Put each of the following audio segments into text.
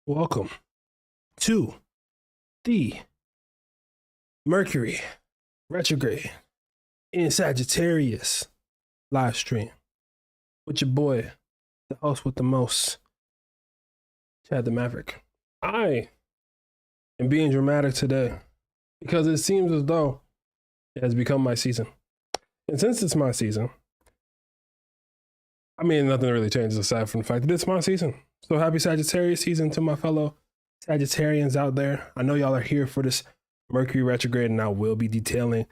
Welcome to the Mercury Retrograde in Sagittarius live stream with your boy, the host with the most, Chad the Maverick. I am being dramatic today because it seems as though it has become my season. And since it's my season, I mean, nothing really changes aside from the fact that it's my season. So happy Sagittarius season to my fellow Sagittarians out there. I know y'all are here for this Mercury retrograde, and I will be detailing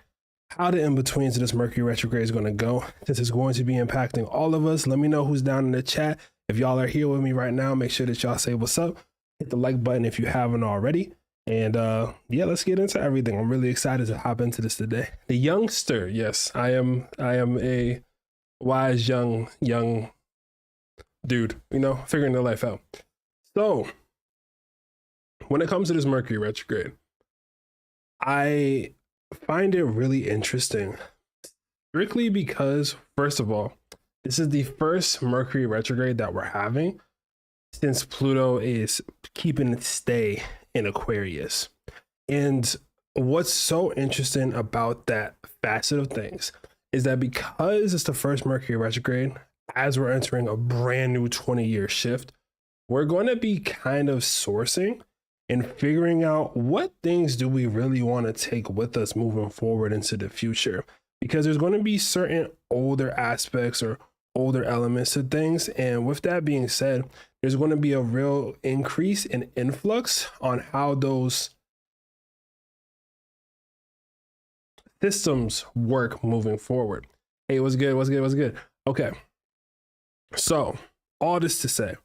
how the in-betweens of this Mercury retrograde is going to go, since it's going to be impacting all of us. Let me know who's down in the chat. If y'all are here with me right now, make sure that y'all say what's up. Hit the like button if you haven't already. And yeah, let's get into everything. I'm really excited to hop into this today. The youngster, yes, I am a wise young dude, figuring their life out. So when it comes to this Mercury retrograde, I find it really interesting, strictly because, first of all, this is the first Mercury retrograde that we're having since Pluto is keeping its stay in Aquarius. And what's so interesting about that facet of things is that because it's the first Mercury retrograde, as we're entering a brand new 20-year shift, we're going to be kind of sourcing and figuring out what things do we really want to take with us moving forward into the future. Because there's going to be certain older aspects or older elements to things. And with that being said, there's going to be a real increase in influx on how those systems work moving forward. Hey, what's good? What's good? What's good? Okay. So all this to say,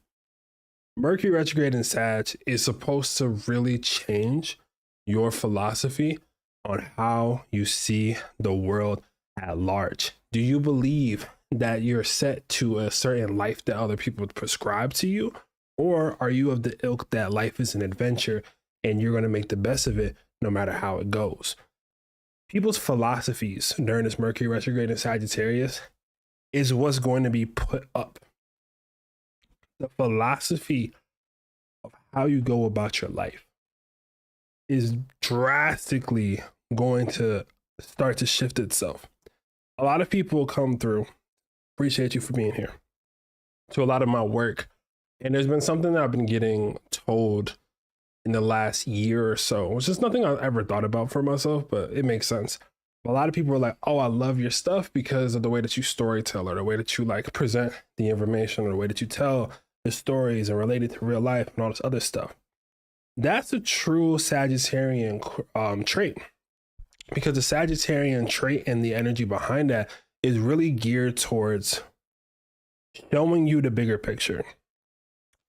Mercury retrograde in Sag is supposed to really change your philosophy on how you see the world at large. Do you believe that you're set to a certain life that other people prescribe to you? Or are you of the ilk that life is an adventure and you're going to make the best of it no matter how it goes? People's philosophies during this Mercury retrograde in Sagittarius is what's going to be put up. The philosophy of how you go about your life is drastically going to start to shift itself. A lot of people come through, appreciate you for being here, to a lot of my work. And there's been something that I've been getting told in the last year or so, which is nothing I've ever thought about for myself, but it makes sense. A lot of people are like, oh, I love your stuff because of the way that you storytell, or the way that you like present the information, or the way that you tell the stories and relate it to real life and all this other stuff. That's a true Sagittarian trait, because the Sagittarian trait and the energy behind that is really geared towards showing you the bigger picture.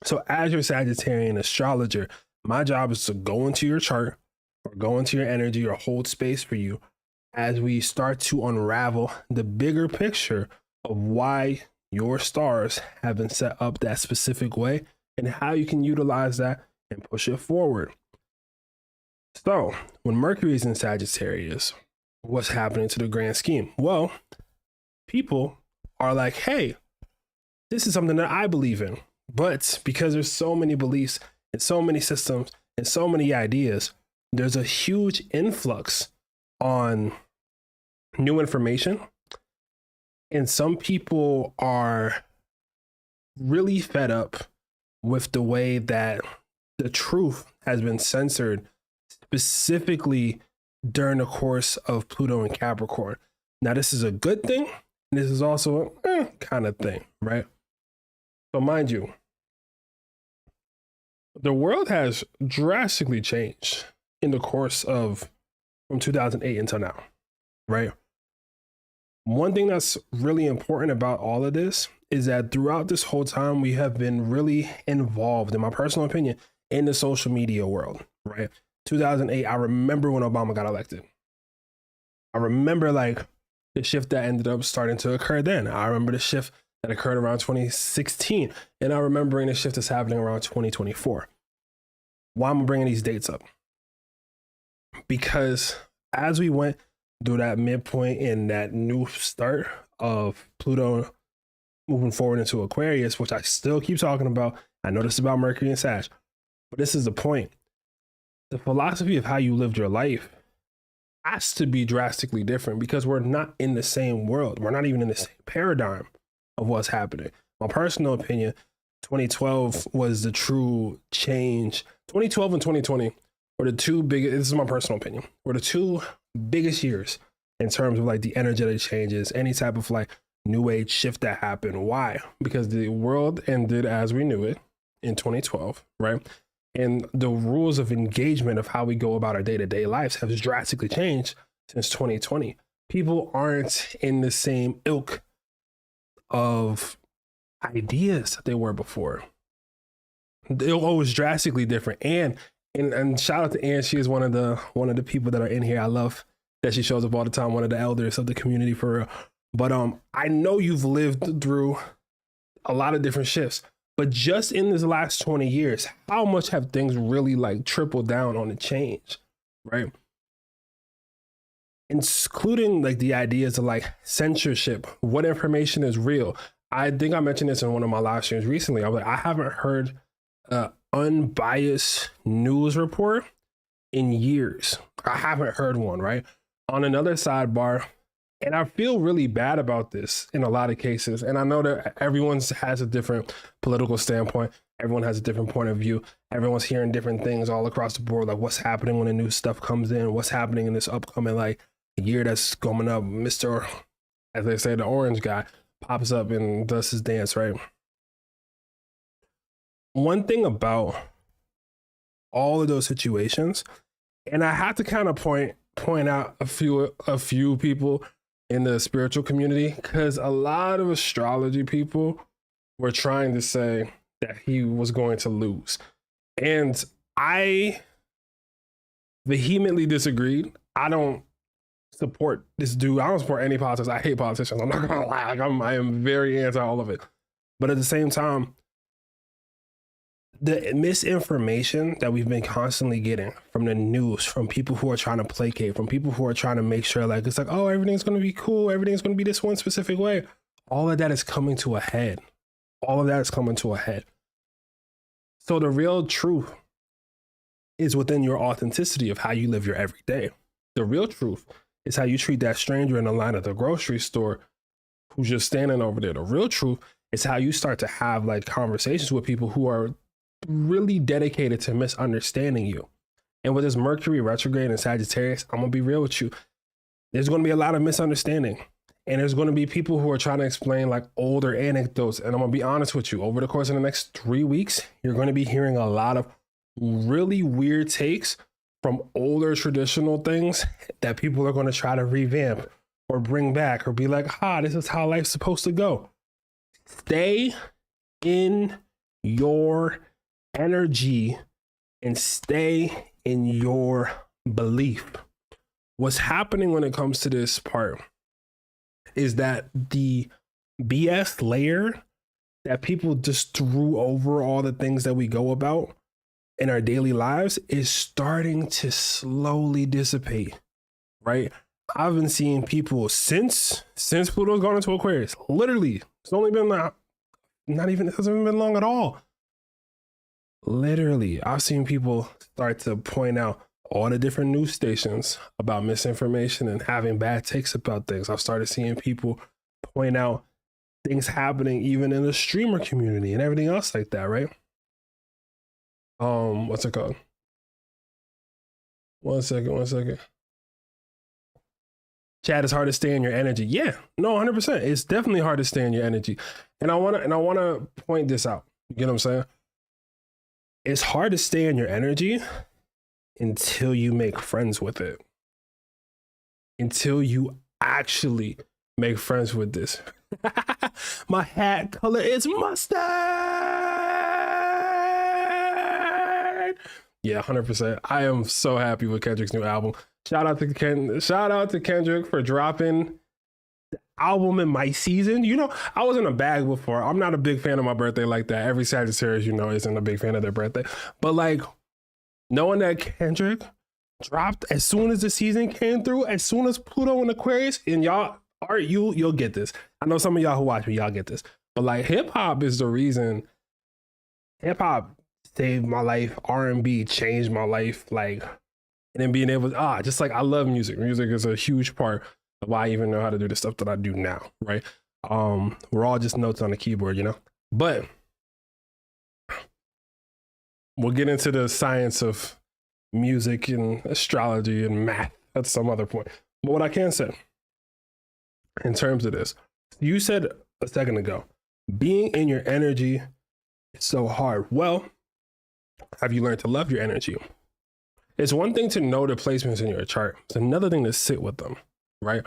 So as your Sagittarian astrologer, my job is to go into your chart or go into your energy or hold space for you as we start to unravel the bigger picture of why your stars have been set up that specific way and how you can utilize that and push it forward. So when Mercury is in Sagittarius, what's happening to the grand scheme? Well, people are like, hey, this is something that I believe in. But because there's so many beliefs and so many systems and so many ideas, there's a huge influx on new information. And some people are really fed up with the way that the truth has been censored, specifically during the course of Pluto and Capricorn. Now, this is a good thing, and this is also a kind of thing, right? So mind you, the world has drastically changed in the course of from 2008 until now, right? One thing that's really important about all of this is that throughout this whole time, we have been really involved, in my personal opinion, in the social media world, right? 2008, I remember when Obama got elected. I remember like the shift that ended up starting to occur then. I remember the shift that occurred around 2016. And I'm remembering the shift that's happening around 2024. Why am I bringing these dates up? Because as we went through that midpoint in that new start of Pluto moving forward into Aquarius, which I still keep talking about, I know this is about Mercury and Sag. But this is the point. The philosophy of how you lived your life has to be drastically different because we're not in the same world. We're not even in the same paradigm of what's happening. My personal opinion, 2012 was the true change. 2012 and 2020 were the two biggest, this is my personal opinion, were the two biggest years in terms of like the energetic changes, any type of like new age shift that happened. Why? Because the world ended as we knew it in 2012, right? And the rules of engagement of how we go about our day-to-day lives have drastically changed since 2020. People aren't in the same ilk of ideas that they were before. It was drastically different. And shout out to Ann. She is one of the people that are in here. I love that she shows up all the time. One of the elders of the community for real. But I know you've lived through a lot of different shifts. But just in this last 20 years, how much have things really like tripled down on the change, right? Including like the ideas of like censorship, what information is real. I think I mentioned this in one of my live streams recently. I was like, I haven't heard an unbiased news report in years. I haven't heard one, right? On another sidebar, and I feel really bad about this in a lot of cases. And I know that everyone has a different political standpoint. Everyone has a different point of view. Everyone's hearing different things all across the board, like what's happening when the new stuff comes in, what's happening in this upcoming like year that's coming up. Mr., as they say, the orange guy pops up and does his dance, right? One thing about all of those situations, and I have to kind of point out a few people in the spiritual community, because a lot of astrology people were trying to say that he was going to lose. And I vehemently disagreed. I don't support this dude. I don't support any politics. I hate politicians. I'm not gonna lie. Like, I am very anti all of it. But at the same time, the misinformation that we've been constantly getting from the news, from people who are trying to placate, from people who are trying to make sure like it's like, oh, everything's going to be cool, everything's going to be this one specific way, all of that is coming to a head. All of that is coming to a head. So the real truth is within your authenticity of how you live your everyday. The real truth is how you treat that stranger in the line at the grocery store who's just standing over there. The real truth is how you start to have like conversations with people who are really dedicated to misunderstanding you. And with this Mercury retrograde and Sagittarius, I'm gonna be real with you. There's gonna be a lot of misunderstanding. And there's gonna be people who are trying to explain like older anecdotes. And I'm gonna be honest with you, over the course of the next 3 weeks, you're gonna be hearing a lot of really weird takes from older traditional things that people are gonna try to revamp or bring back or be like, this is how life's supposed to go. Stay in your energy and stay in your belief. What's happening when it comes to this part is that the BS layer that people just threw over all the things that we go about in our daily lives is starting to slowly dissipate, right? I've been seeing people since Pluto's gone into Aquarius, literally, it's only been it hasn't been long at all. Literally, I've seen people start to point out all the different news stations about misinformation and having bad takes about things. I've started seeing people point out things happening even in the streamer community and everything else like that, right? What's it called? One second. Chad, it's hard to stay in your energy. Yeah, no, 100%. It's definitely hard to stay in your energy. And I wanna point this out. You get what I'm saying? It's hard to stay in your energy until you make friends with it. Until you actually make friends with this. My hat color is mustard. Yeah, 100%. I am so happy with Kendrick's new album. Shout out to Kendrick for dropping the album in my season. You know, I was in a bag before. I'm not a big fan of my birthday like that. Every Sagittarius, you know, isn't a big fan of their birthday. But like, knowing that Kendrick dropped as soon as the season came through, as soon as Pluto and Aquarius, and you'll get this. I know some of y'all who watch me, y'all get this. But like, hip hop is the reason. Hip hop saved my life. R&B changed my life. Like, and then being able to, just like, I love music. Music is a huge part of why I even know how to do the stuff that I do now, right? We're all just notes on the keyboard, you know? But we'll get into the science of music and astrology and math at some other point. But what I can say in terms of this, you said a second ago, being in your energy is so hard. Well, have you learned to love your energy? It's one thing to know the placements in your chart. It's another thing to sit with them, right?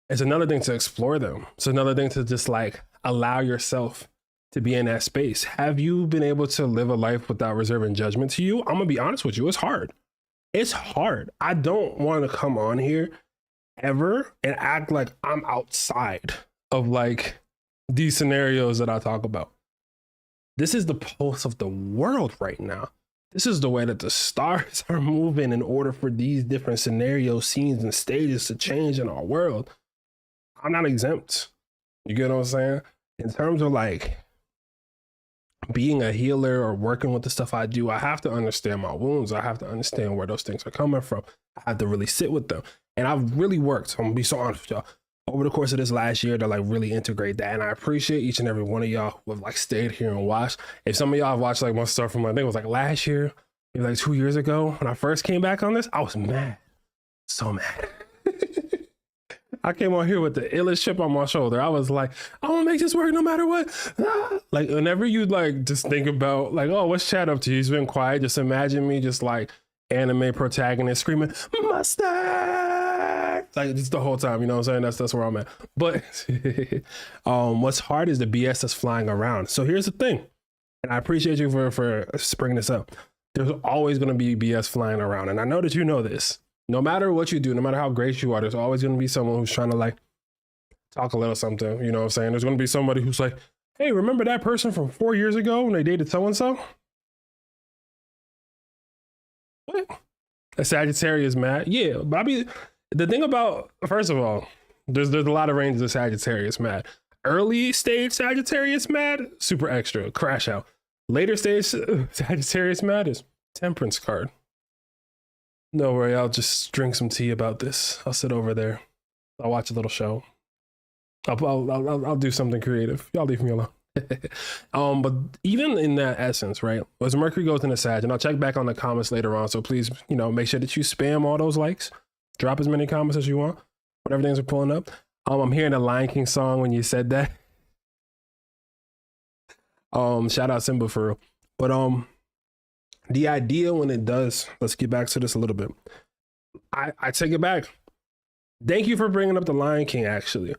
It's another thing to explore them. It's another thing to just like allow yourself to be in that space. Have you been able to live a life without reserving judgment to you? I'm gonna be honest with you, it's hard. It's hard. I don't want to come on here ever and act like I'm outside of like these scenarios that I talk about. This is the pulse of the world right now. This is the way that the stars are moving in order for these different scenarios, scenes, and stages to change in our world. I'm not exempt. You get what I'm saying? In terms of like being a healer or working with the stuff I do, I have to understand my wounds. I have to understand where those things are coming from. I have to really sit with them. And I've really worked, I'm gonna be so honest with y'all, over the course of this last year to like really integrate that. And I appreciate each and every one of y'all who have like stayed here and watched. If some of y'all have watched like my stuff from, I think it was like last year, maybe like 2 years ago, when I first came back on this, I was mad. So mad. I came on here with the illest chip on my shoulder. I was like, I want to make this work no matter what. Like whenever you like just think about like, oh, what's Chad up to? He's been quiet. Just imagine me just like anime protagonist screaming, mustard. Like just the whole time, you know what I'm saying? That's where I'm at. But what's hard is the BS that's flying around. So here's the thing. And I appreciate you for bringing this up. There's always going to be BS flying around. And I know that you know this. No matter what you do, no matter how great you are, there's always going to be someone who's trying to like talk a little something, you know what I'm saying? There's going to be somebody who's like, hey, remember that person from 4 years ago when they dated so-and-so? What? A Sagittarius mad? Yeah, but I mean, the thing about, first of all, there's a lot of ranges of Sagittarius mad. Early stage Sagittarius mad, super extra, crash out. Later stage Sagittarius mad is temperance card. No worry, I'll just drink some tea about this. I'll sit over there. I'll watch a little show. I'll do something creative. Y'all leave me alone. But even in that essence, right? As Mercury goes into Sag, and I'll check back on the comments later on. So please, you know, make sure that you spam all those likes. Drop as many comments as you want. Whatever things are pulling up. I'm hearing the Lion King song when you said that. Shout out Simba for real. But the idea when it does, let's get back to this a little bit. I take it back. Thank you for bringing up the Lion King, actually.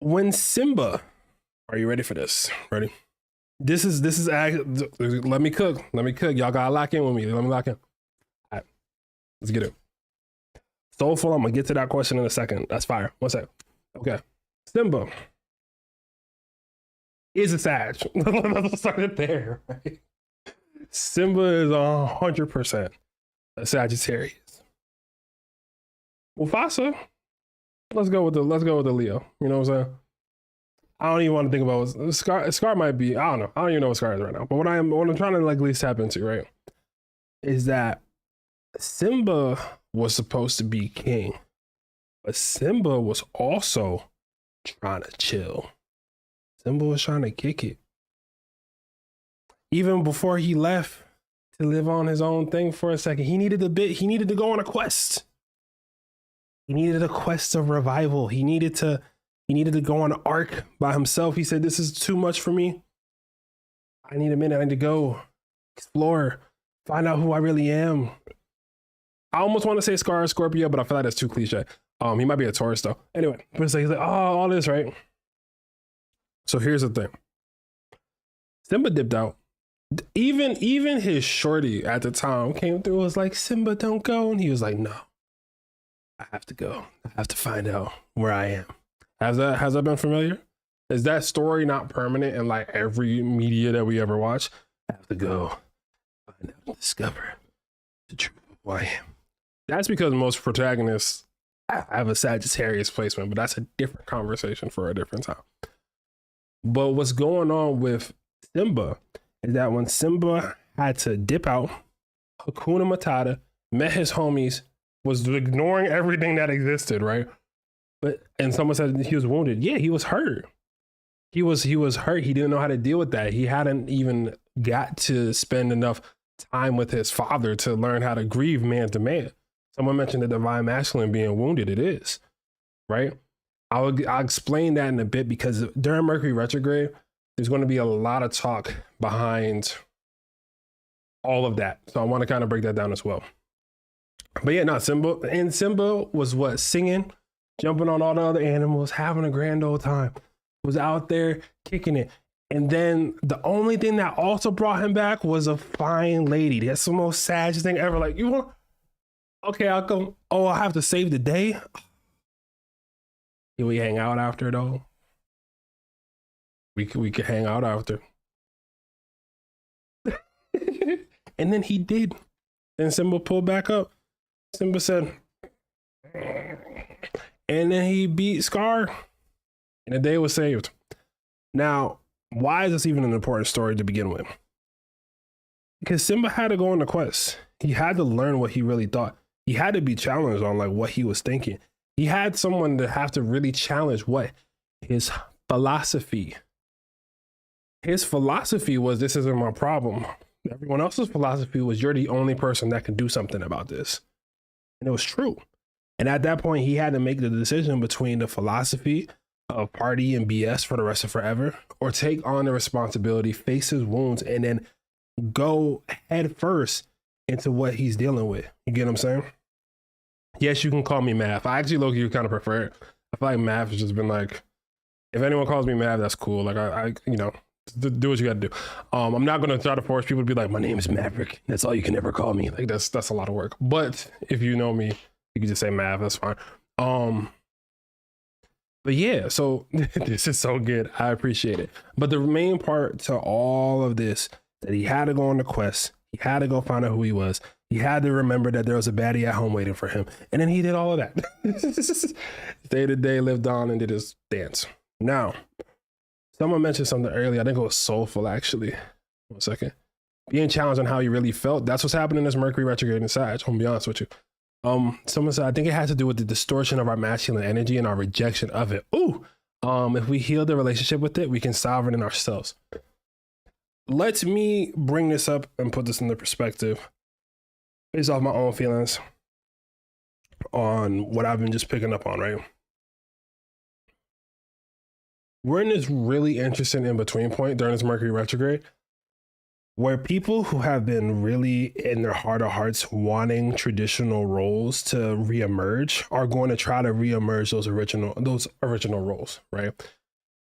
When Simba, are you ready for this? Ready? This is let me cook. Y'all gotta lock in with me. Let me lock in. All right, let's get it. Soulful, I'm gonna get to that question in a second. That's fire. One sec. Okay. Simba is a Sag. Let's start it there, right? Simba is 100% a Sagittarius. Mufasa, let's go with the Leo. You know what I'm saying? I don't even want to think about what Scar might be. I don't know. I don't even know what Scar is right now. But what I'm trying to like at least tap into, right, is that Simba was supposed to be king, but Simba was also trying to chill. Simba was trying to kick it. Even before he left to live on his own thing for a second, he needed to go on a quest. He needed a quest of revival. He needed to go on an arc by himself. He said, this is too much for me. I need a minute. I need to go explore, find out who I really am. I almost want to say Scar or Scorpio, but I feel like that's too cliche. He might be a Taurus though. Anyway, but he's like, oh, all this, right? So here's the thing. Simba dipped out. Even his shorty at the time came through, was like, Simba, don't go. And he was like, no, I have to go. I have to find out where I am. Has that been familiar? Is that story not permanent in like every media that we ever watch? I have to go find out, discover the truth of who I am. That's because most protagonists have a Sagittarius placement, but that's a different conversation for a different time. But what's going on with Simba is that when Simba had to dip out, Hakuna Matata, met his homies, was ignoring everything that existed, right? And someone said he was wounded. Yeah, he was hurt. He was hurt. He didn't know how to deal with that. He hadn't even got to spend enough time with his father to learn how to grieve man to man. Someone mentioned the divine masculine being wounded. It is, right? I'll explain that in a bit, because during Mercury retrograde, there's going to be a lot of talk behind all of that. So I want to kind of break that down as well. But yeah, not Simba. And Simba was what? Singing, jumping on all the other animals, having a grand old time. Was out there kicking it. And then the only thing that also brought him back was a fine lady. That's the most sad thing ever. Like, you want? Okay, I'll come. Oh, I have to save the day. Can we hang out after though? We could hang out after. And then he did. And Simba pulled back up. Simba said, and then he beat Scar, and the day was saved. Now, why is this even an important story to begin with? Because Simba had to go on the quest. He had to learn what he really thought. He had to be challenged on like what he was thinking. He had someone to have to really challenge what? His philosophy. His philosophy was, this isn't my problem. Everyone else's philosophy was, you're the only person that can do something about this. And it was true. And at that point, he had to make the decision between the philosophy of party and BS for the rest of forever, or take on the responsibility, face his wounds, and then go head first into what he's dealing with. You get what I'm saying? Yes, you can call me Math. I actually low-key kind of prefer it. I feel like Math has just been like, if anyone calls me Math, that's cool. Like I you know, do what you got to do. I'm not going to try to force people to be like, my name is Maverick. That's all you can ever call me. Like that's a lot of work. But if you know me, you can just say Mav. That's fine. But yeah, so this is so good. I appreciate it. But the main part to all of this, that he had to go on the quest. He had to go find out who he was. He had to remember that there was a baddie at home waiting for him. And then he did all of that. Day to day, lived on and did his dance. Now, someone mentioned something earlier. I think it was Soulful, actually. 1 second. Being challenged on how he really felt. That's what's happening in this Mercury retrograde in Sag. I'm gonna be honest with you. Someone said, I think it has to do with the distortion of our masculine energy and our rejection of it. Ooh, if we heal the relationship with it, we can solve it in ourselves. Let me bring this up and put this into perspective based off my own feelings on what I've been just picking up on, right? We're in this really interesting in-between point during this Mercury retrograde, where people who have been really in their heart of hearts wanting traditional roles to reemerge are going to try to reemerge those original roles, right?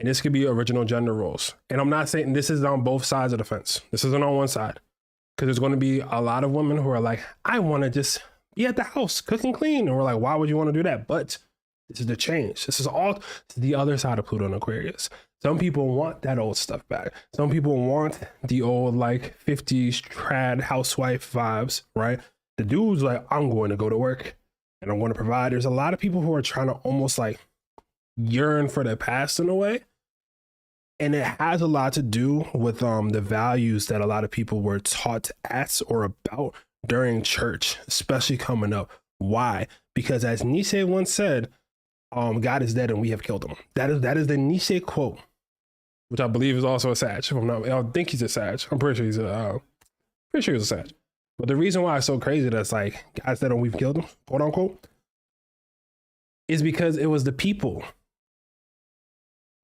And this could be original gender roles. And I'm not saying this is on both sides of the fence. This isn't on one side, because there's going to be a lot of women who are like, I want to just be at the house, cook and clean. And we're like, why would you want to do that? But this is the change. This is the other side of Pluto and Aquarius. Some people want that old stuff back. Some people want the old like 50s trad housewife vibes, right? The dude's like, I'm going to go to work and I'm going to provide. There's a lot of people who are trying to almost like yearn for the past in a way. And it has a lot to do with the values that a lot of people were taught at or about during church, especially coming up. Why? Because as Nietzsche once said, God is dead and we have killed him. That is the Nietzsche quote, which I believe is also a Sag. If I'm not, I don't think he's a Sag. I'm pretty sure he's a Sag. But the reason why it's so crazy that's like God said and we've killed him, quote unquote, is because it was the people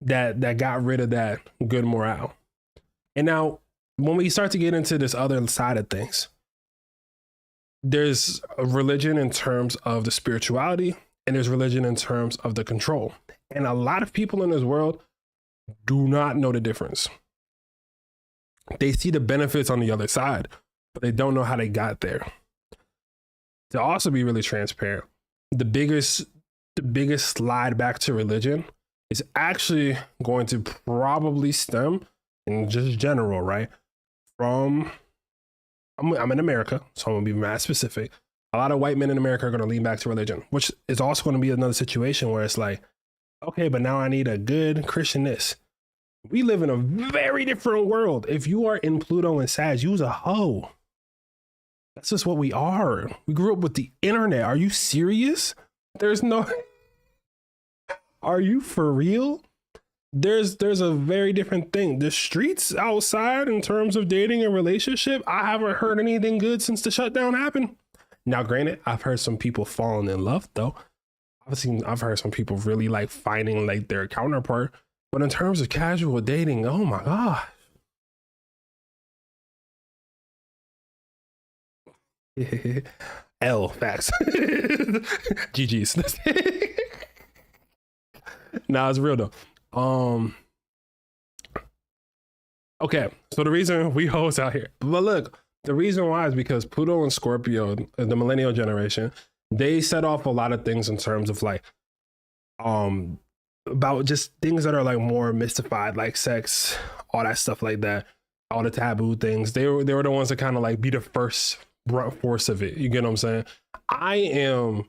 that got rid of that good morale. And now when we start to get into this other side of things, there's a religion in terms of the spirituality, and there's religion in terms of the control. And a lot of people in this world do not know the difference. They see the benefits on the other side, but they don't know how they got there. To also be really transparent, the biggest slide back to religion is actually going to probably stem, in just general, right, from, I'm in America, so I'm gonna be mad specific. A lot of white men in America are going to lean back to religion, which is also going to be another situation where it's like, okay, but now I need a good Christian this. We live in a very different world. If you are in Pluto and Sag, you's a hoe. That's just what we are. We grew up with the internet. Are you serious? There's no... Are you for real? There's a very different thing. The streets outside in terms of dating and relationship, I haven't heard anything good since the shutdown happened. Now, granted, I've heard some people falling in love though. I've heard some people really like finding like their counterpart. But in terms of casual dating, oh my God. L facts. GG's. Nah, it's real though. Okay, so the reason we hoes out here, but look, the reason why is because Pluto and Scorpio, the millennial generation, they set off a lot of things in terms of like about just things that are like more mystified, like sex, all that stuff like that, all the taboo things. They were the ones that kind of like be the first brunt force of it. You get what I'm saying? I am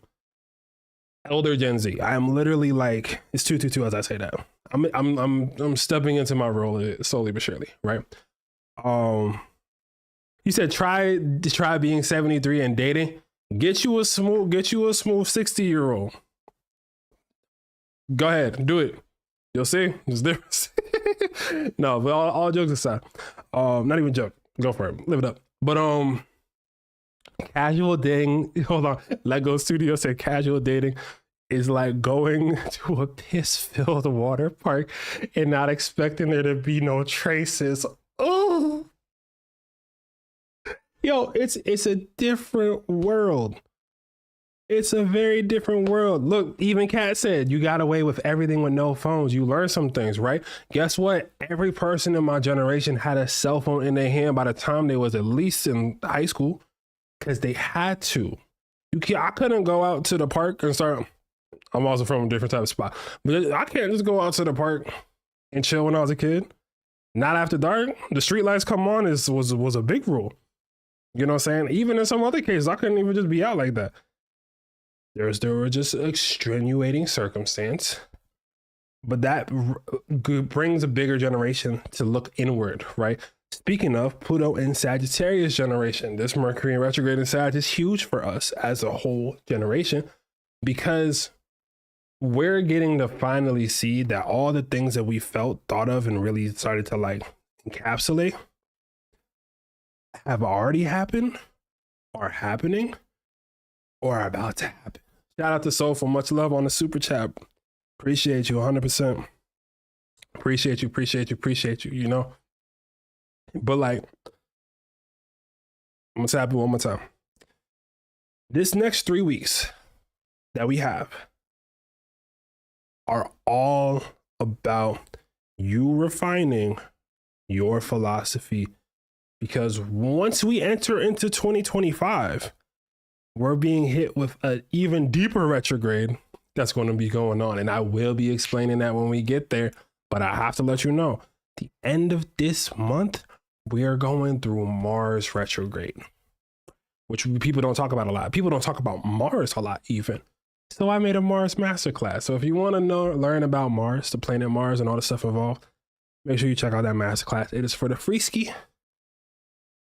elder Gen Z. I am literally like, it's 222 as I say that. I'm stepping into my role slowly but surely, right? You said try being 73 and dating. Get you a smooth 60-year-old. Go ahead, do it. You'll see. There's difference. No, but all jokes aside, not even joke. Go for it. Live it up. But casual dating. Hold on. Lego Studio said casual dating is like going to a piss-filled water park and not expecting there to be no traces. Oh, yo, it's a different world. It's a very different world. Look, even Kat said, you got away with everything with no phones. You learn some things, right? Guess what? Every person in my generation had a cell phone in their hand by the time they was at least in high school, because they had to. I couldn't go out to the park and start. I'm also from a different type of spot, but I can't just go out to the park and chill when I was a kid. Not after dark. The street lights come on was a big rule. You know what I'm saying? Even in some other cases, I couldn't even just be out like that. There were just extenuating circumstance, but that brings a bigger generation to look inward, right? Speaking of Pluto and Sagittarius generation, this Mercury retrograde in Sag is huge for us as a whole generation, because we're getting to finally see that all the things that we felt, thought of, and really started to like encapsulate have already happened, are happening, or are about to happen. Shout out to Soulful, much love on the super chat. Appreciate you 100%. Appreciate you, you know? But like, I'm gonna tap it one more time. This next 3 weeks that we have are all about you refining your philosophy, because once we enter into 2025, we're being hit with an even deeper retrograde that's going to be going on. And I will be explaining that when we get there, but I have to let you know, the end of this month, we are going through Mars retrograde, which people don't talk about a lot. People don't talk about Mars a lot even. So I made a Mars masterclass. So if you want to learn about Mars, the planet Mars and all the stuff involved, make sure you check out that masterclass. It is for the free ski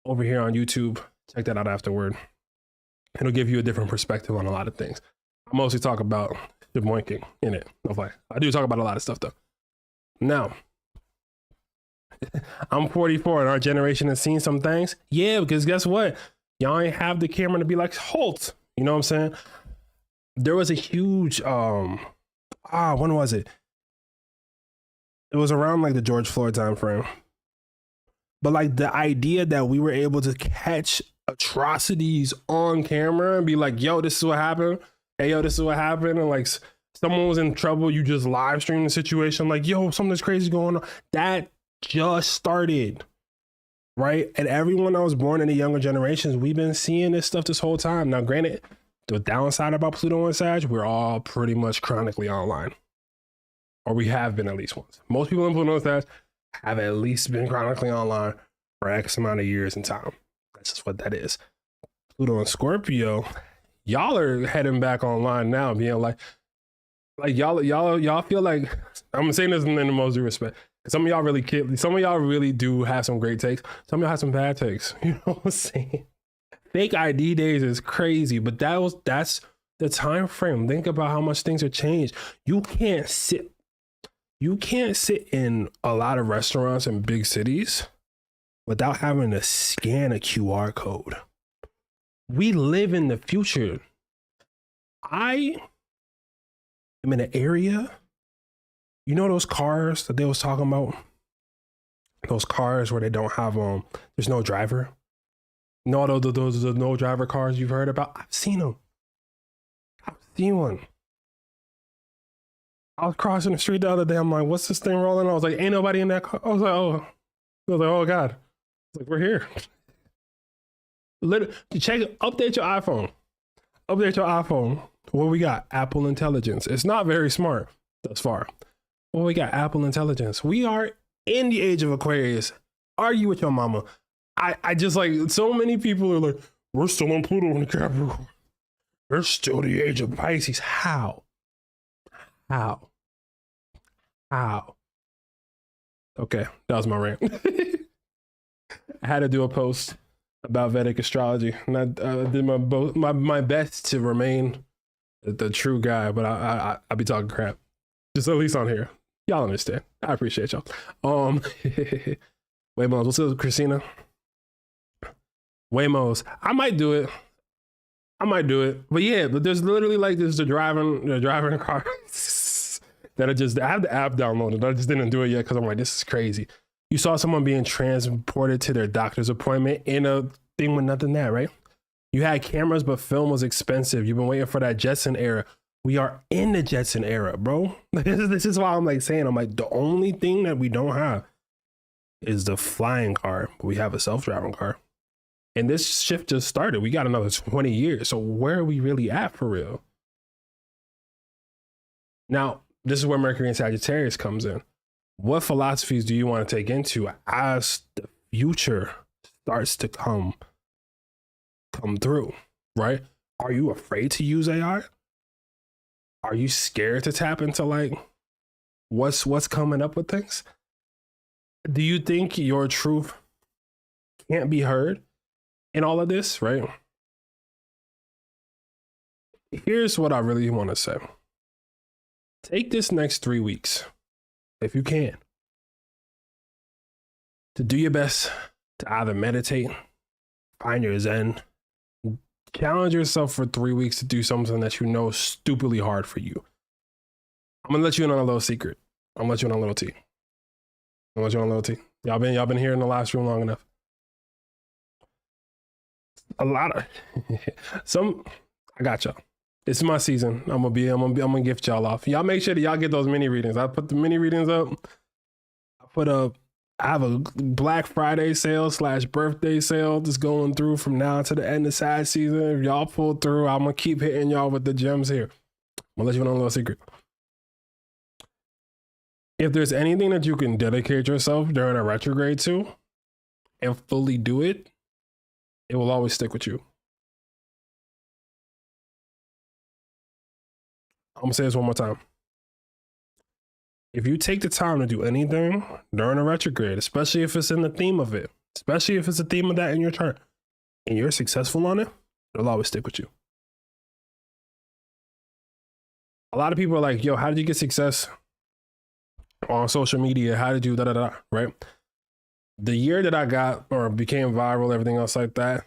over here on YouTube. Check that out afterward. It'll give you a different perspective on a lot of things. I mostly talk about the boinking in it. I do talk about a lot of stuff though. Now, I'm 44 and our generation has seen some things. Yeah, because guess what? Y'all ain't have the camera to be like, halt. You know what I'm saying? There was a huge, when was it? It was around like the George Floyd time frame. But like the idea that we were able to catch atrocities on camera and be like, yo, this is what happened. Hey, yo, this is what happened. And like someone was in trouble, you just live stream the situation like, yo, something's crazy going on. That just started, right? And everyone that was born in the younger generations, we've been seeing this stuff this whole time. Now, granted, the downside about Pluto and Sag, we're all pretty much chronically online, or we have been at least once. Most people in Pluto and Sag have at least been chronically online for X amount of years in time. That's just what that is. Pluto and Scorpio, y'all are heading back online now, being like y'all feel like, I'm saying this in the most due respect, Some of y'all really kill. Some of y'all really do have some great takes. Some of y'all have some bad takes. You know what I'm saying? Fake ID days is crazy, but that's the time frame. Think about how much things have changed. You can't sit in a lot of restaurants in big cities without having to scan a QR code. We live in the future. I am in an area, you know those cars that they was talking about? Those cars where they don't have there's no driver. No, those no driver cars you've heard about. I've seen them. I've seen one. I was crossing the street the other day. I'm like, what's this thing rolling? I was like, ain't nobody in that car. I was like, oh God. I was like, we're here. Update your iPhone. Update your iPhone. What we got? Apple Intelligence. It's not very smart thus far. Well, we got Apple Intelligence. We are in the age of Aquarius. Argue with your mama. I just like, so many people are like, we're still on Pluto in the Capricorn. We're still the age of Pisces. How? Okay, that was my rant. I had to do a post about Vedic astrology, and I did my best to remain the true guy, but I be talking crap, just at least on here. Y'all understand. I appreciate y'all. Waymos, what's up, Christina? Waymos, I might do it. But yeah, but there's literally like the driving cars that I have the app downloaded. I just didn't do it yet because I'm like, this is crazy. You saw someone being transported to their doctor's appointment in a thing with nothing there, right? You had cameras, but film was expensive. You've been waiting for that Jetson era. We are in the Jetson era, bro. This is why I'm like saying, I'm like, the only thing that we don't have is the flying car, but we have a self-driving car. And this shift just started. We got another 20 years. So where are we really at for real? Now, this is where Mercury and Sagittarius comes in. What philosophies do you want to take into as the future starts to come through, right? Are you afraid to use AI? Are you scared to tap into like what's coming up with things? Do you think your truth can't be heard in all of this, right? Here's what I really want to say. Take this next 3 weeks, if you can, to do your best to either meditate, find your zen, challenge yourself for 3 weeks to do something that you know is stupidly hard for you. I'm gonna let you in on a little secret. I'm gonna let you in on a little tea. Y'all been here in the last room long enough. A lot of I got y'all. It's my season. I'm gonna gift y'all off. Y'all make sure that y'all get those mini readings. I put the mini readings up. I have a Black Friday sale / birthday sale that's going through from now to the end of Sag season. If y'all pull through, I'm gonna keep hitting y'all with the gems here. I'm gonna let you know a little secret. If there's anything that you can dedicate yourself during a retrograde to and fully do it, it will always stick with you. I'm gonna say this one more time. If you take the time to do anything during a retrograde, especially if it's in the theme of it, especially if it's a theme of that in your chart, and you're successful on it, it'll always stick with you. A lot of people are like, yo, how did you get success on social media? How did you right? The year that I got or became viral, everything else like that,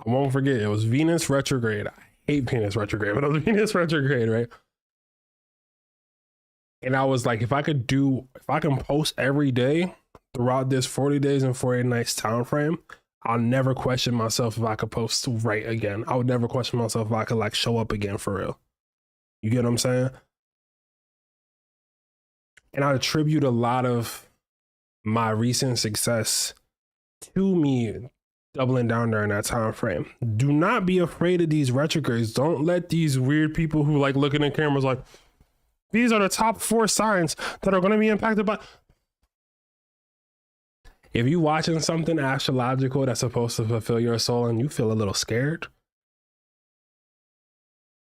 I won't forget, it was Venus retrograde. I hate Venus retrograde, but it was Venus retrograde, right? And I was like, if I can post every day throughout this 40 days and 48 nights time frame, I'll never question myself if I could post right again. I would never question myself if I could like show up again for real. You get what I'm saying? And I attribute a lot of my recent success to me doubling down during that time frame. Do not be afraid of these retrogrades. Don't let these weird people who like looking at cameras like, these are the top 4 signs that are going to be impacted by. If you watching something astrological that's supposed to fulfill your soul and you feel a little scared,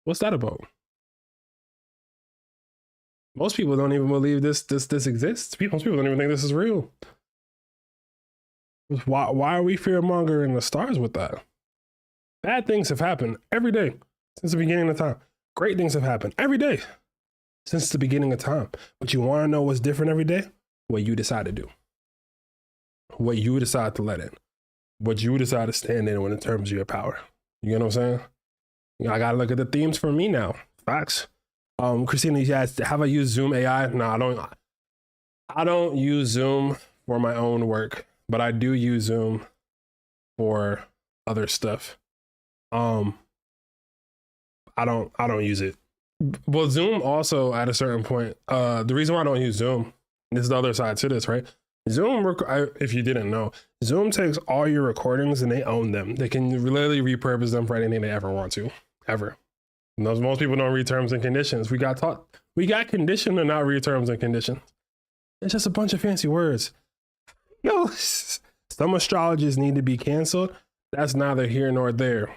what's that about? Most people don't even believe this exists. Most people don't even think this is real. Why are we fear mongering the stars with that? Bad things have happened every day since the beginning of time. Great things have happened every day since the beginning of time. But you want to know what's different every day? What you decide to do. What you decide to let in. What you decide to stand in when in terms of your power. You know what I'm saying? I gotta look at the themes for me now. Facts. Christina, you asked, have I used Zoom AI? No, I don't use Zoom for my own work, but I do use Zoom for other stuff. I don't use it. Well, Zoom also at a certain point, the reason why I don't use Zoom, this is the other side to this, right? Zoom, if you didn't know, Zoom takes all your recordings and they own them. They can literally repurpose them for anything they ever want to, ever. Most people don't read terms and conditions. We got conditioned to not read terms and conditions. It's just a bunch of fancy words. Yo, some astrologists need to be canceled. That's neither here nor there.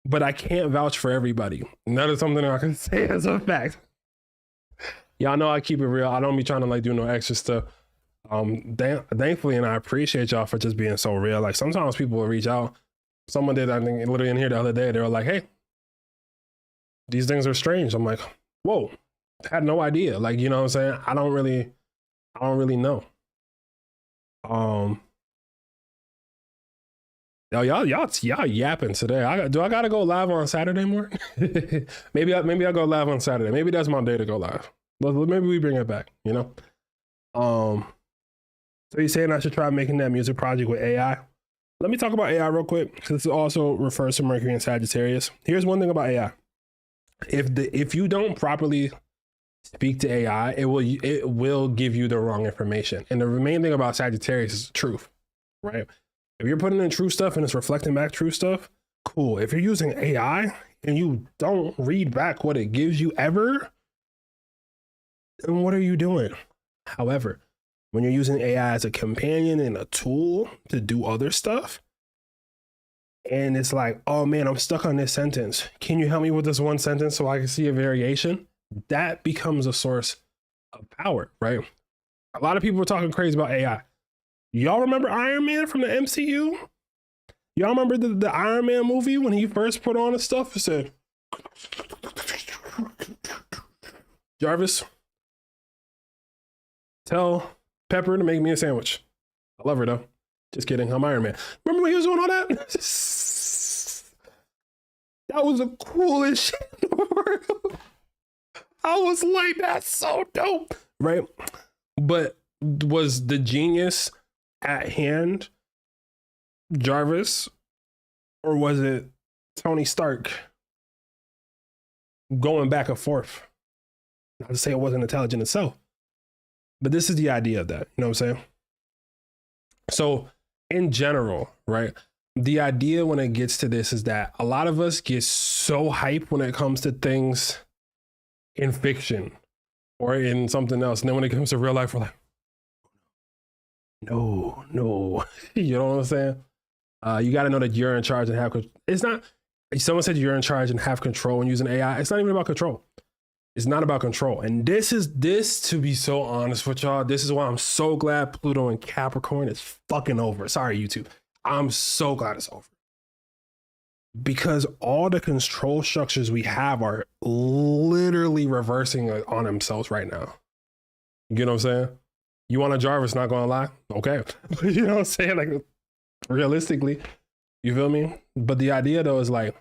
But I can't vouch for everybody. And that is something I can say as a fact. Y'all know I keep it real. I don't be trying to like do no extra stuff. Thankfully, and I appreciate y'all for just being so real. Like sometimes people will reach out. Someone did, I think, literally in here the other day. They were like, "Hey, these things are strange." I'm like, "Whoa, had no idea." Like, you know what I'm saying? I don't really know. Y'all yapping today. Do I gotta go live on Saturday more? maybe I'll go live on Saturday. Maybe that's my day to go live. Maybe we bring it back, you know? So you're saying I should try making that music project with AI? Let me talk about AI real quick, because this also refers to Mercury and Sagittarius. Here's one thing about AI. If you don't properly speak to AI, it will give you the wrong information. And the main thing about Sagittarius is truth, right? If you're putting in true stuff and it's reflecting back true stuff, cool. If you're using AI and you don't read back what it gives you ever, then what are you doing? However, when you're using AI as a companion and a tool to do other stuff, and it's like, oh man, I'm stuck on this sentence. Can you help me with this one sentence so I can see a variation? That becomes a source of power, right? A lot of people are talking crazy about AI. Y'all remember Iron Man from the MCU? Y'all remember the Iron Man movie when he first put on his stuff? It said, "Jarvis, tell Pepper to make me a sandwich." I love her though. Just kidding, I'm Iron Man. Remember when he was doing all that? That was the coolest shit in the world. I was like, that's so dope, right? But was the genius at hand Jarvis, or was it Tony Stark going back and forth? Not to say it wasn't intelligent itself, but this is the idea of that. You know what I'm saying? So in general, right, the idea when it gets to this is that a lot of us get so hyped when it comes to things in fiction or in something else, and then when it comes to real life, we're like, no. You know what I'm saying? You got to know that you're in charge and have control. It's not, someone said you're in charge and have control when using AI. It's not even about control. It's not about control. And this, to be so honest with y'all, this is why I'm so glad Pluto and Capricorn is fucking over. Sorry, YouTube. I'm so glad it's over. Because all the control structures we have are literally reversing on themselves right now. You get what I'm saying? You want a Jarvis, not gonna lie? Okay. You know what I'm saying? Like, realistically, you feel me? But the idea though is like,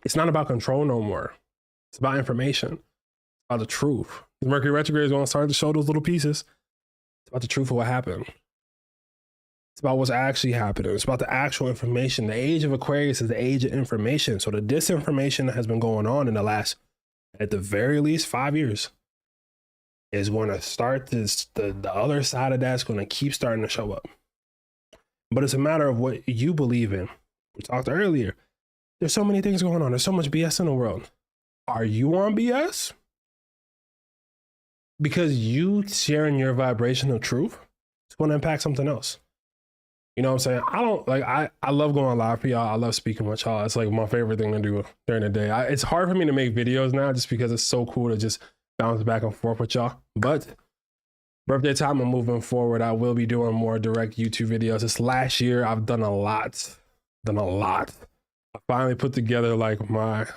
it's not about control no more. It's about information. It's about the truth. The Mercury Retrograde is gonna start to show those little pieces. It's about the truth of what happened. It's about what's actually happening. It's about the actual information. The age of Aquarius is the age of information. So the disinformation that has been going on in the last, at the very least, 5 years, is going to start this, the other side of that's going to keep starting to show up. But it's a matter of what you believe in. We talked earlier. There's so many things going on. There's so much BS in the world. Are you on BS? Because you sharing your vibration of truth, it's going to impact something else. You know what I'm saying? I don't like, I love going live for y'all. I love speaking with y'all. It's like my favorite thing to do during the day. It's hard for me to make videos now just because it's so cool to just bounce back and forth with y'all. But birthday time and moving forward, I will be doing more direct YouTube videos. This last year, I've done a lot. I finally put together like the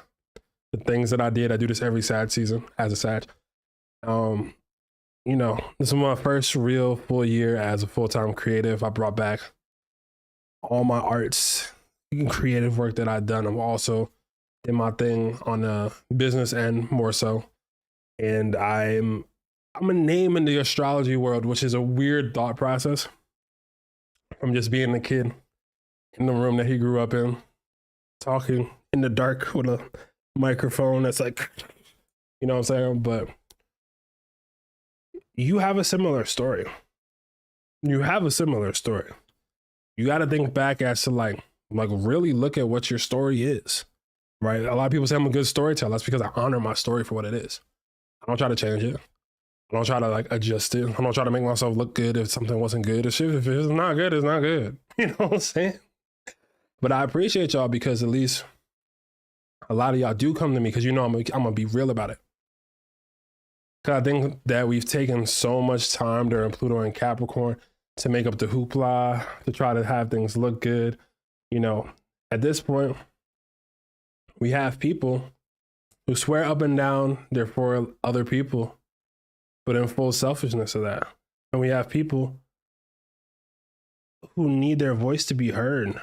things that I did. I do this every Sag season as a Sag. You know, this is my first real full year as a full-time creative. I brought back all my arts and creative work that I've done. I'm also did my thing on the business end more so. And I'm a name in the astrology world, which is a weird thought process from just being a kid in the room that he grew up in, talking in the dark with a microphone that's like, you know what I'm saying? But you have a similar story. You got to think back as to like really look at what your story is, right? A lot of people say I'm a good storyteller. That's because I honor my story for what it is. I don't try to change it. I don't try to like adjust it. I don't try to make myself look good if something wasn't good. If it's not good, it's not good. You know what I'm saying? But I appreciate y'all because at least a lot of y'all do come to me because you know I'm gonna be real about it. Because I think that we've taken so much time during Pluto and Capricorn to make up the hoopla, to try to have things look good. You know, at this point, we have people who swear up and down they're for other people, but in full selfishness of that. And we have people who need their voice to be heard,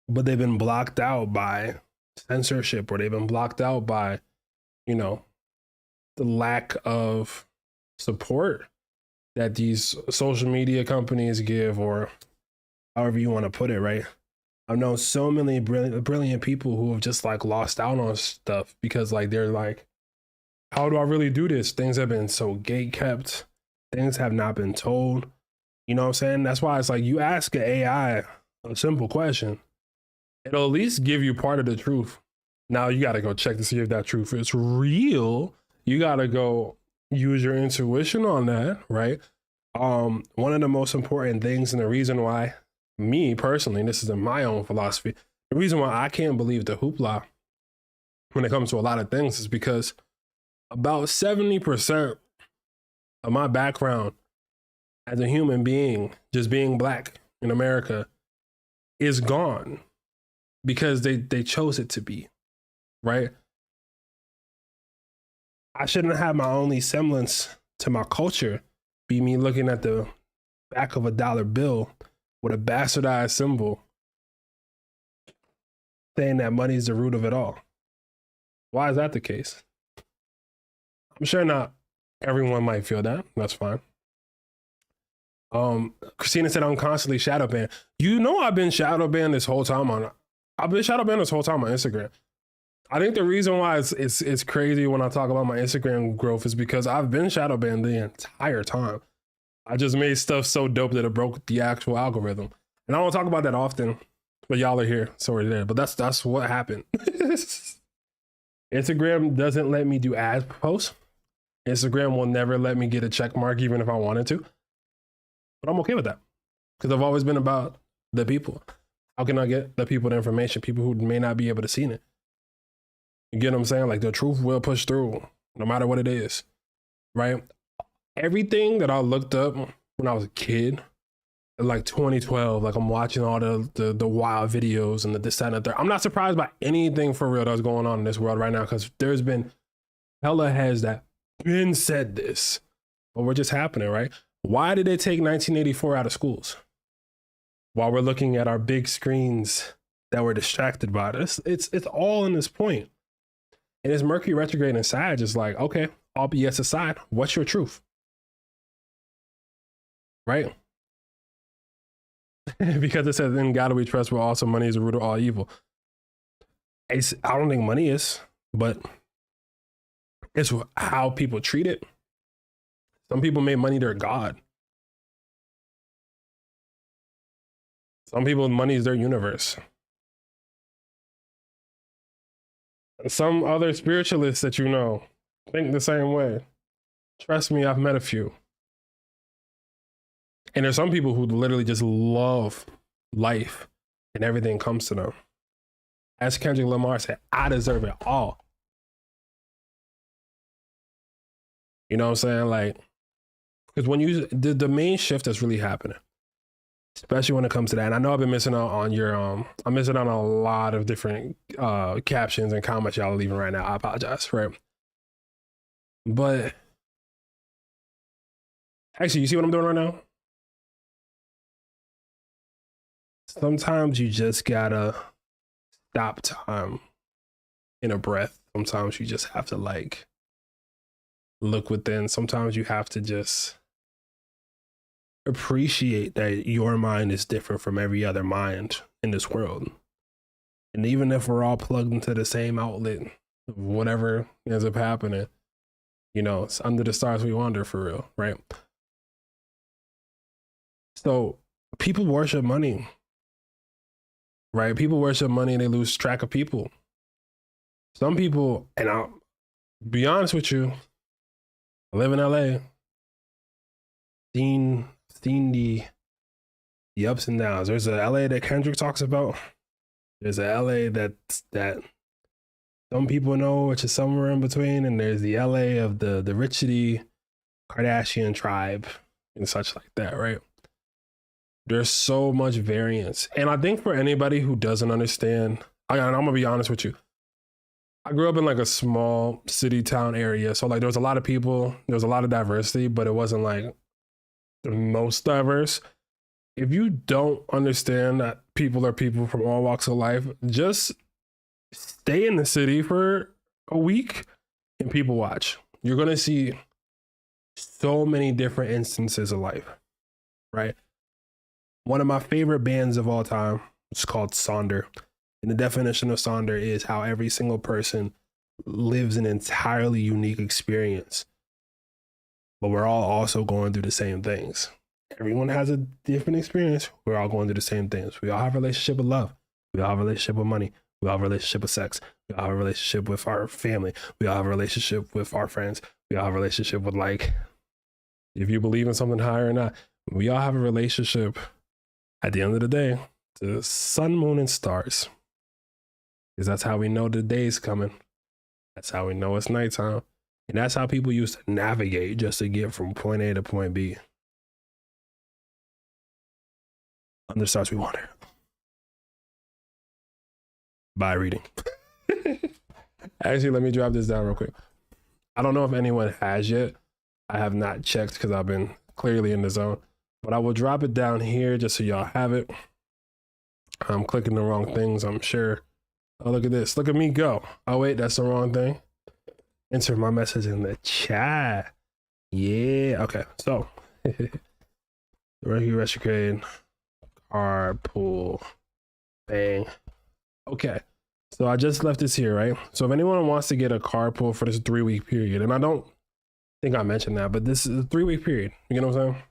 but they've been blocked out by censorship, or they've been blocked out by, you know, the lack of support that these social media companies give, or however you want to put it, right? I've known so many brilliant people who have just like lost out on stuff because like they're like, how do I really do this? Things have been so gate kept. Things have not been told. You know what I'm saying? That's why it's like you ask an AI a simple question, it'll at least give you part of the truth. Now you got to go check to see if that truth is real. You got to go use your intuition on that, right? One of the most important things, and the reason why me personally, this is in my own philosophy, the reason why I can't believe the hoopla when it comes to a lot of things is because about 70% of my background as a human being, just being Black in America, is gone because they chose it to be, right? I shouldn't have my only semblance to my culture be me looking at the back of a dollar bill with a bastardized symbol saying that money is the root of it all. Why is that the case? I'm sure not everyone might feel that. That's fine. Christina said I'm constantly shadow banned. You know I've been shadow banned this whole time on Instagram. I think the reason why it's crazy when I talk about my Instagram growth is because I've been shadow banned the entire time. I just made stuff so dope that it broke the actual algorithm. And I don't talk about that often, but y'all are here, so we're there. But that's what happened. Instagram doesn't let me do ad posts. Instagram will never let me get a check mark even if I wanted to. But I'm okay with that because I've always been about the people. How can I get the people the information, people who may not be able to see it? You get what I'm saying? Like the truth will push through no matter what it is, right? Everything that I looked up when I was a kid, in like 2012, like I'm watching all the wild videos and the this, that, and the third. I'm not surprised by anything for real that's going on in this world right now because there's been hella heads that been said this, but we're just happening, right? Why did they take 1984 out of schools? While we're looking at our big screens that we're distracted by this, it's all in this point. And it's Mercury retrograde and Sag is like, okay, all BS aside, what's your truth? Right? Because it says, in God we trust, where also money is the root of all evil. I don't think money is, but it's how people treat it. Some people make money their God. Some people, money is their universe. Some other spiritualists that you know think the same way. Trust me, I've met a few. And there's some people who literally just love life and everything comes to them. As Kendrick Lamar said, I deserve it all. You know what I'm saying? Like, because when you, the main shift that's really happening, especially when it comes to that, and I know I've been missing out on your, I'm missing out on a lot of different captions and comments y'all are leaving right now. I apologize, right? But actually, you see what I'm doing right now? Sometimes you just gotta stop time in a breath. Sometimes you just have to like look within. Sometimes you have to just appreciate that your mind is different from every other mind in this world. And even if we're all plugged into the same outlet, whatever ends up happening, you know, it's under the stars we wander, for real, right? So people worship money, right? People worship money and they lose track of people. Some people, and I'll be honest with you, I live in LA, seen the ups and downs. There's a LA that Kendrick talks about. There's a LA that some people know, which is somewhere in between, and there's the LA of the richity Kardashian tribe and such like that, right? There's so much variance. And I think for anybody who doesn't understand, I'm gonna be honest with you. I grew up in like a small city town area. So like there was a lot of people, there was a lot of diversity, but it wasn't like the most diverse. If you don't understand that people are people from all walks of life, just stay in the city for a week and people watch. You're going to see so many different instances of life, right? One of my favorite bands of all time is called Sonder. And the definition of Sonder is how every single person lives an entirely unique experience, but we're all also going through the same things. Everyone has a different experience. We're all going through the same things. We all have a relationship with love. We all have a relationship with money. We all have a relationship with sex. We all have a relationship with our family. We all have a relationship with our friends. We all have a relationship with, like, if you believe in something higher or not, we all have a relationship at the end of the day to the sun, moon, and stars. Because that's how we know the day's coming. That's how we know it's nighttime. And that's how people used to navigate just to get from point A to point B. Under the stars we wander. By reading. Actually, let me drop this down real quick. I don't know if anyone has yet. I have not checked because I've been clearly in the zone. But I will drop it down here just so y'all have it. I'm clicking the wrong things, I'm sure. Oh, look at this. Look at me go. Oh, wait, that's the wrong thing. Enter my message in the chat. Yeah. Okay. So, Mercury Retrograde, carpool, bang. Okay. So I just left this here, right? So if anyone wants to get a carpool for this 3-week period, and I don't think I mentioned that, but this is a 3-week period. You know what I'm saying?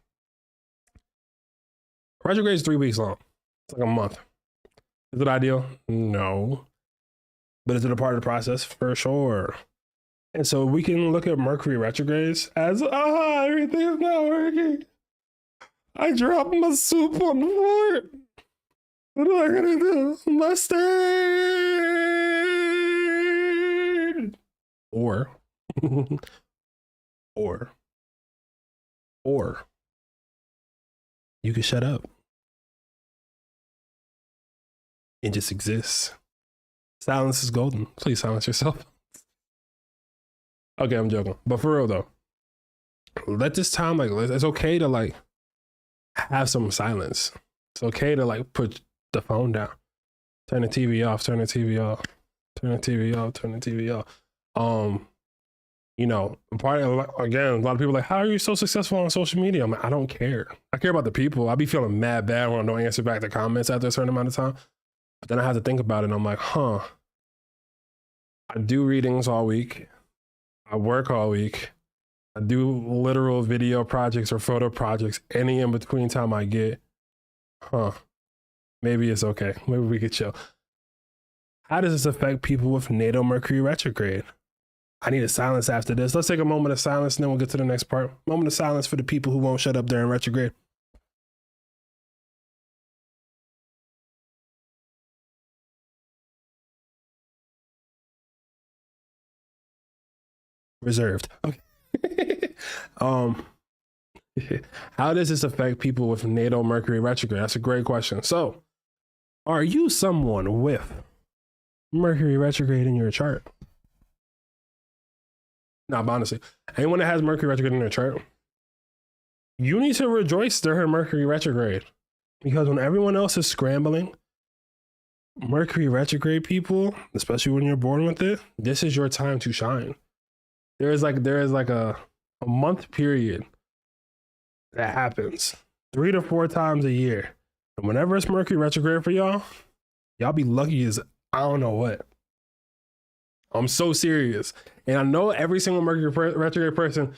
Retrograde is 3 weeks long. It's like a month. Is it ideal? No. But is it a part of the process? For sure. And so we can look at Mercury retrogrades as, everything is not working. I dropped my soup on the floor. What am I gonna do? Mustard. Or you can shut up and just exist. Silence is golden. Please silence yourself. Okay, I'm joking. But for real though, let this time, like, it's okay to like have some silence. It's okay to like put the phone down, turn the TV off, turn the TV off, turn the TV off, turn the TV off. You know, part of, again, a lot of people are like, how are you so successful on social media? I'm like, I don't care. I care about the people. I be feeling mad bad when I don't answer back the comments after a certain amount of time. But then I have to think about it and I'm like, I do readings all week. I work all week. I do literal video projects or photo projects any in between time I get. Maybe it's okay. Maybe we could chill. How does this affect people with natal Mercury retrograde? I need a silence after this. Let's take a moment of silence and then we'll get to the next part. Moment of silence for the people who won't shut up during retrograde. reserved. Okay. How does this affect people with natal Mercury retrograde? That's a great question. So, are you someone with Mercury retrograde in your chart? Now, but honestly, anyone that has Mercury retrograde in their chart, you need to rejoice during Mercury retrograde, because when everyone else is scrambling, Mercury retrograde people, especially when you're born with it, this is your time to shine. There is like a month period that happens 3 to 4 times a year. And whenever it's Mercury retrograde for y'all be lucky as I don't know what. I'm so serious. And I know every single Mercury retrograde person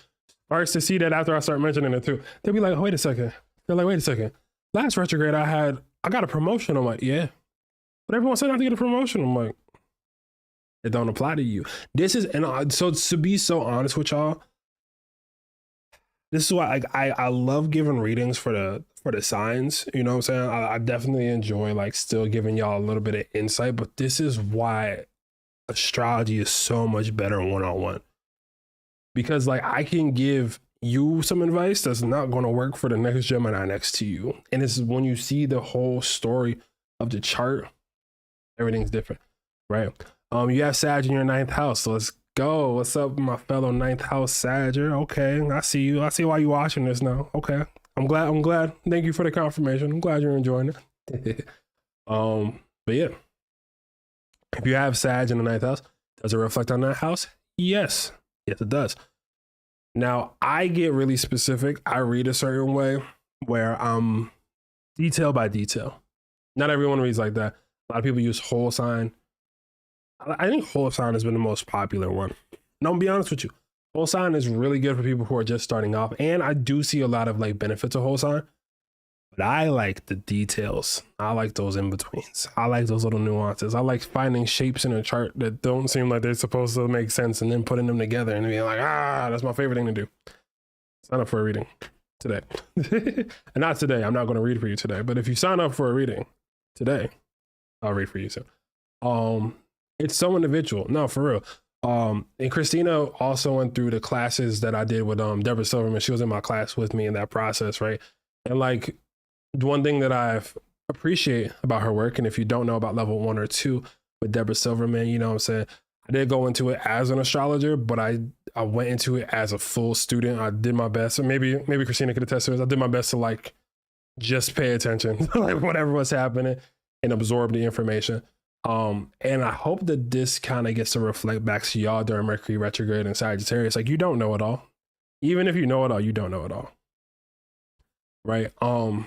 starts to see that after I start mentioning it too. They'll be like, oh, wait a second. They're like, wait a second. Last retrograde I got a promotion. I'm like, yeah. But everyone said not to get a promotion. I'm like, it don't apply to you. This is, and so to be so honest with y'all, this is why I love giving readings for the signs. You know what I'm saying? I definitely enjoy like still giving y'all a little bit of insight, but this is why astrology is so much better one-on-one. Because like I can give you some advice that's not going to work for the next Gemini next to you. And it's when you see the whole story of the chart, everything's different, right? You have Sag in your 9th house, so let's go. What's up, my fellow 9th house Sagger? Okay, I see you. I see why you're watching this now. Okay, I'm glad. Thank you for the confirmation. I'm glad you're enjoying it. But yeah, if you have Sag in the 9th house, does it reflect on that house? Yes, it does. Now I get really specific. I read a certain way where I'm detail by detail. Not everyone reads like that. A lot of people use whole sign. I think whole sign has been the most popular one. And I'm gonna be honest with you, whole sign is really good for people who are just starting off. And I do see a lot of like benefits of whole sign, but I like the details. I like those in betweens. I like those little nuances. I like finding shapes in a chart that don't seem like they're supposed to make sense and then putting them together and being like, that's my favorite thing to do. Sign up for a reading today. And not today. I'm not going to read for you today, but if you sign up for a reading today, I'll read for you soon. It's so individual. No, for real. And Christina also went through the classes that I did with Deborah Silverman. She was in my class with me in that process, right? And like one thing that I appreciate about her work, and if you don't know about level 1 or 2 with Deborah Silverman, you know what I'm saying? I did go into it as an astrologer, but I went into it as a full student. I did my best, and maybe Christina could attest to this. I did my best to like just pay attention to like whatever was happening and absorb the information. And I hope that this kind of gets to reflect back to y'all during Mercury retrograde and Sagittarius. Like, you don't know it all. Even if you know it all, you don't know it all. Right? One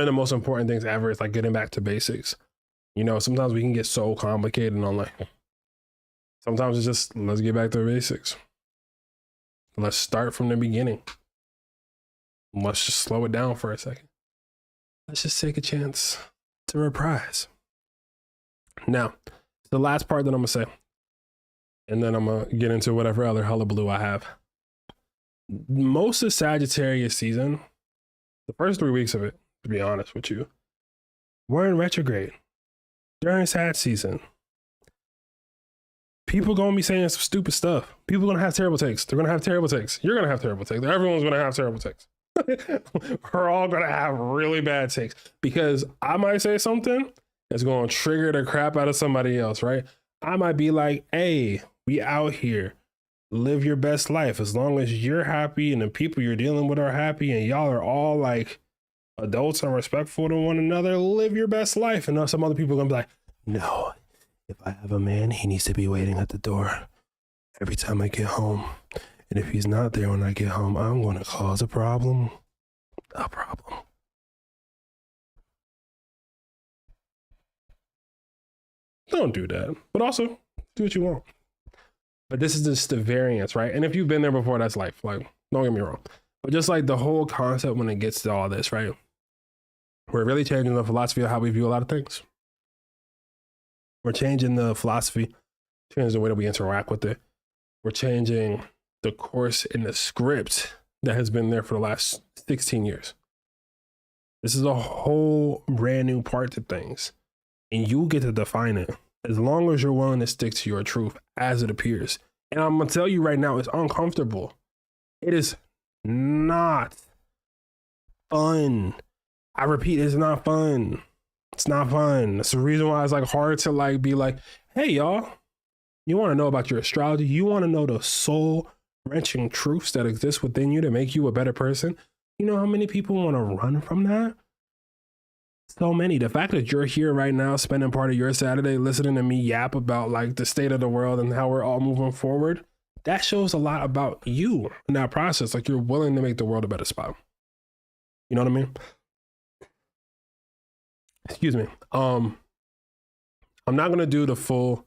of the most important things ever is like getting back to basics. You know, sometimes we can get so complicated on like, sometimes it's just, let's get back to the basics. Let's start from the beginning. Let's just slow it down for a second. Let's just take a chance to reprise. Now, the last part that I'm gonna say, and then I'm gonna get into whatever other hullabaloo I have. Most of Sagittarius season, the first 3 weeks of it, to be honest with you, we're in retrograde during Sag season. People gonna be saying some stupid stuff. People gonna have terrible takes. They're gonna have terrible takes. You're gonna have terrible takes. Everyone's gonna have terrible takes. We're all gonna have really bad takes because I might say something that's gonna trigger the crap out of somebody else, right? I might be like, hey, we out here, live your best life. As long as you're happy and the people you're dealing with are happy and y'all are all like adults and respectful to one another, live your best life. And now some other people are gonna be like, no, if I have a man, he needs to be waiting at the door every time I get home. And if he's not there when I get home, I'm gonna cause a problem. A problem. Don't do that, but also do what you want. But this is just the variance, right? And if you've been there before, that's life. Like, don't get me wrong. But just like the whole concept when it gets to all this, right? We're really changing the philosophy of how we view a lot of things. We're changing the philosophy, changing the way that we interact with it. We're changing the course in the script that has been there for the last 16 years. This is a whole brand new part to things. And you get to define it as long as you're willing to stick to your truth as it appears. And I'm gonna tell you right now, it's uncomfortable. It is not fun. I repeat, it's not fun. It's not fun. That's the reason why it's like hard to like be like, hey y'all, you want to know about your astrology? You want to know the soul wrenching truths that exist within you to make you a better person? You know how many people want to run from that? So many. The fact that you're here right now, spending part of your Saturday listening to me yap about like the state of the world and how we're all moving forward, that shows a lot about you in that process. Like you're willing to make the world a better spot. You know what I mean? Excuse me. I'm not gonna do the full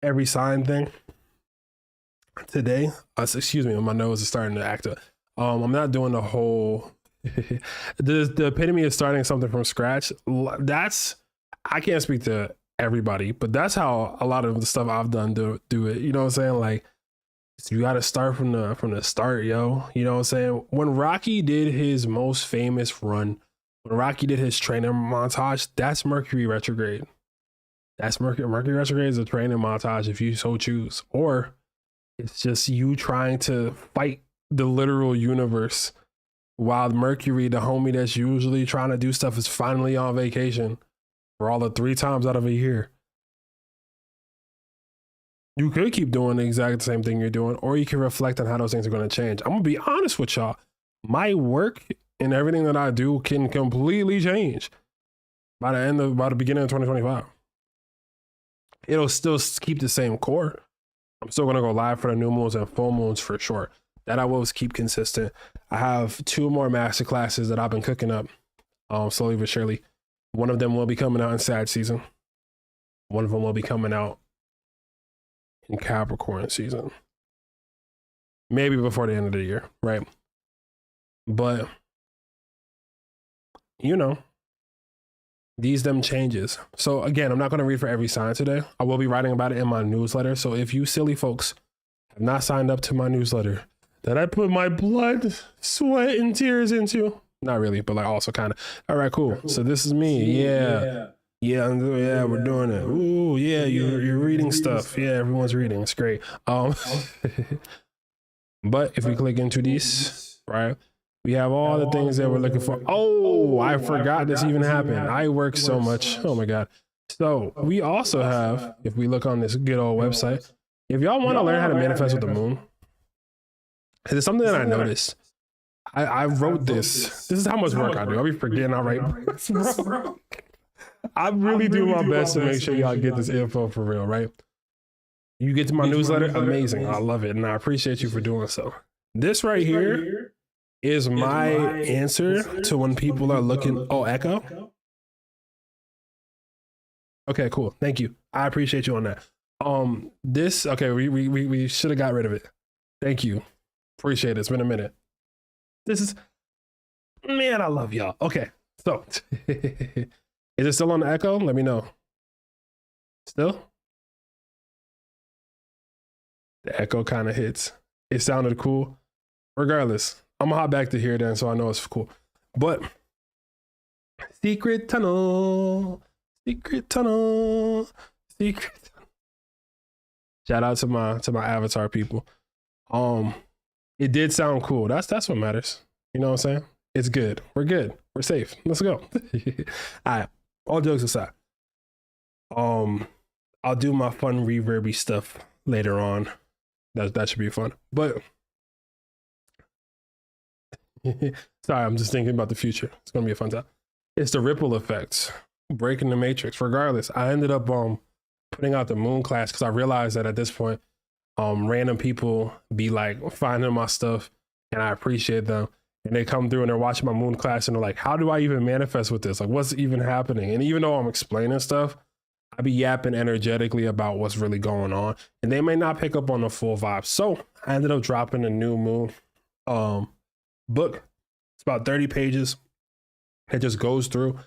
every sign thing today. Excuse me, my nose is starting to act up. I'm not doing the whole the epitome of starting something from scratch. That's, I can't speak to everybody, but that's how a lot of the stuff I've done do it. You know what I'm saying? Like, you got to start from the start, yo. You know what I'm saying? When Rocky did his most famous run, when Rocky did his training montage, that's Mercury Retrograde. That's Mercury Retrograde is a training montage if you so choose, or it's just you trying to fight the literal universe while Mercury, the homie that's usually trying to do stuff, is finally on vacation for all the 3 times out of a year. You could keep doing the exact same thing you're doing, or you can reflect on how those things are going to change. I'm going to be honest with y'all. My work and everything that I do can completely change by the beginning of 2025. It'll still keep the same core. I'm still going to go live for the new moons and full moons for sure. That I will keep consistent. I have 2 more master classes that I've been cooking up slowly but surely. One of them will be coming out in Sag season. One of them will be coming out in Capricorn season. Maybe before the end of the year, right? But, you know, these them changes. So again, I'm not going to read for every sign today. I will be writing about it in my newsletter. So if you silly folks have not signed up to my newsletter that I put my blood, sweat, and tears into, not really, but like also kind of, all right, cool. So this is me. Yeah, we're doing it. Ooh, yeah, you're reading stuff. Yeah, everyone's reading. It's great. But if we click into these, right, we have all the things that we're looking for. Oh, I forgot this even happened. I work so much. Oh my God. So we also have, if we look on this good old website, if y'all want to learn how to manifest with the moon, it's something that I noticed. I wrote this. This is how much work I do. I'll be forgetting I write. Bro, I really do my best to make sure y'all get this info for real, right? You get to my newsletter, amazing. I love it. And I appreciate you for doing so. This right here is my answer to when people are looking. Oh, echo? Okay, cool. Thank you. I appreciate you on that. This, okay, we should have got rid of it. Thank you. Appreciate it. It's been a minute. This is, man, I love y'all. Okay, so is it still on the echo? Let me know. Still? The echo kind of hits. It sounded cool. Regardless, I'm gonna hop back to here then so I know it's cool. But secret tunnel, secret tunnel, secret tunnel. Shout out to my avatar people. It did sound cool. That's what matters. You know what I'm saying? It's good. We're good. We're safe. Let's go. All right. All jokes aside. I'll do my fun reverby stuff later on. That should be fun. But sorry, I'm just thinking about the future. It's gonna be a fun time. It's the ripple effects, breaking the matrix. Regardless, I ended up putting out the moon class because I realized that at this point, random people be like finding my stuff and I appreciate them, and they come through and they're watching my moon class and they're like, how do I even manifest with this? Like, what's even happening? And even though I'm explaining stuff, I be yapping energetically about what's really going on, and they may not pick up on the full vibe. So I ended up dropping a new moon book. It's about 30 pages. It just goes through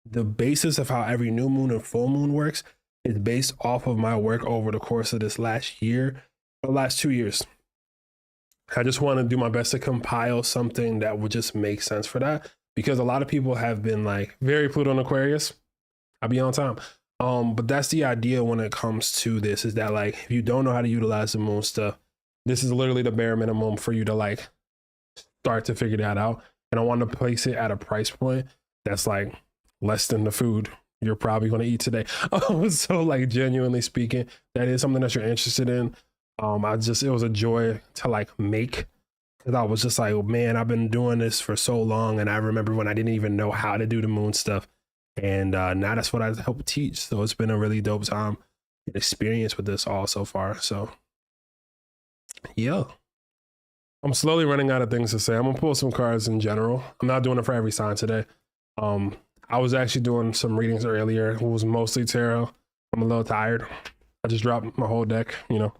the basis of how every new moon and full moon works. Is based off of my work over the course of this last year, or last 2 years. I just want to do my best to compile something that would just make sense for that, because a lot of people have been like very Pluto and Aquarius. I'll be on time. But that's the idea when it comes to this, is that like if you don't know how to utilize the moon stuff, this is literally the bare minimum for you to like start to figure that out. And I want to place it at a price point that's like less than the food you're probably going to eat today. So like genuinely speaking, that is something that you're interested in. It was a joy to like make, because I was just like, oh, man, I've been doing this for so long. And I remember when I didn't even know how to do the moon stuff. And now that's what I help teach. So it's been a really dope time and experience with this all so far. So yeah, I'm slowly running out of things to say. I'm gonna pull some cards in general. I'm not doing it for every sign today. I was actually doing some readings earlier. It was mostly tarot. I'm a little tired. I just dropped my whole deck, you know.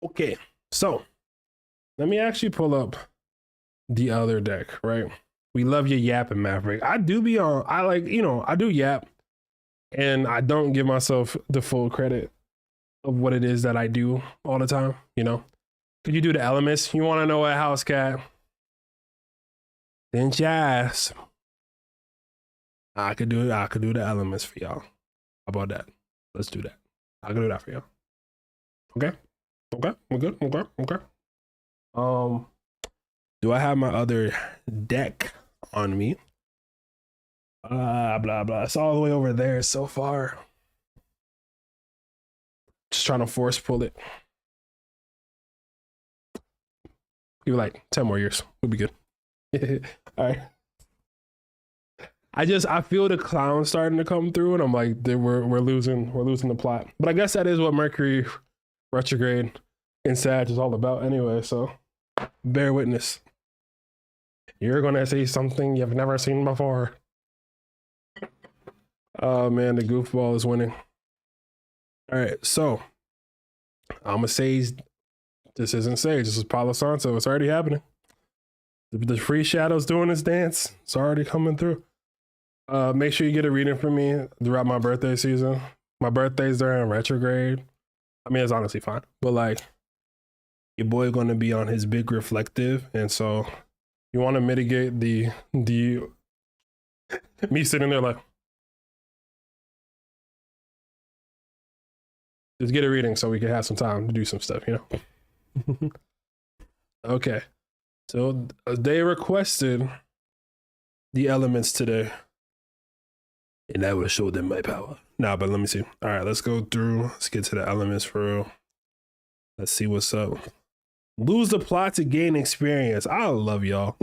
Okay, so let me actually pull up the other deck, right? We love your yapping, Maverick. I do be on, I like, you know, I do yap, and I don't give myself the full credit of what it is that I do all the time, you know? Could you do the elements? You want to know what house, cat? Then jazz. I could do the elements for y'all. How about that? Let's do that. I can do that for y'all. Okay? Okay, we're good. Okay. Do I have my other deck on me? Blah blah. It's all the way over there so far. Just trying to force pull it. Give it like 10 more years. We'll be good. All right. I feel the clown starting to come through, and I'm like, we're losing the plot. But I guess that is what Mercury retrograde in Sag is all about anyway. So bear witness. You're gonna see something you've never seen before. Oh man, the goofball is winning. All right, so I'm a sage. This isn't sage. This is Palo Santo. It's already happening. The free shadow's doing its dance. It's already coming through. Make sure you get a reading from me throughout my birthday season. My birthday's during retrograde. I mean, it's honestly fine, but like your boy gonna be on his big reflective, and so you want to mitigate the me sitting there like, just get a reading so we can have some time to do some stuff, you know. Okay, so they requested the elements today, and I will show them my power. Nah, but let me see. All right, let's go through. Let's get to the elements for real. Let's see what's up. Lose the plot to gain experience. I love y'all.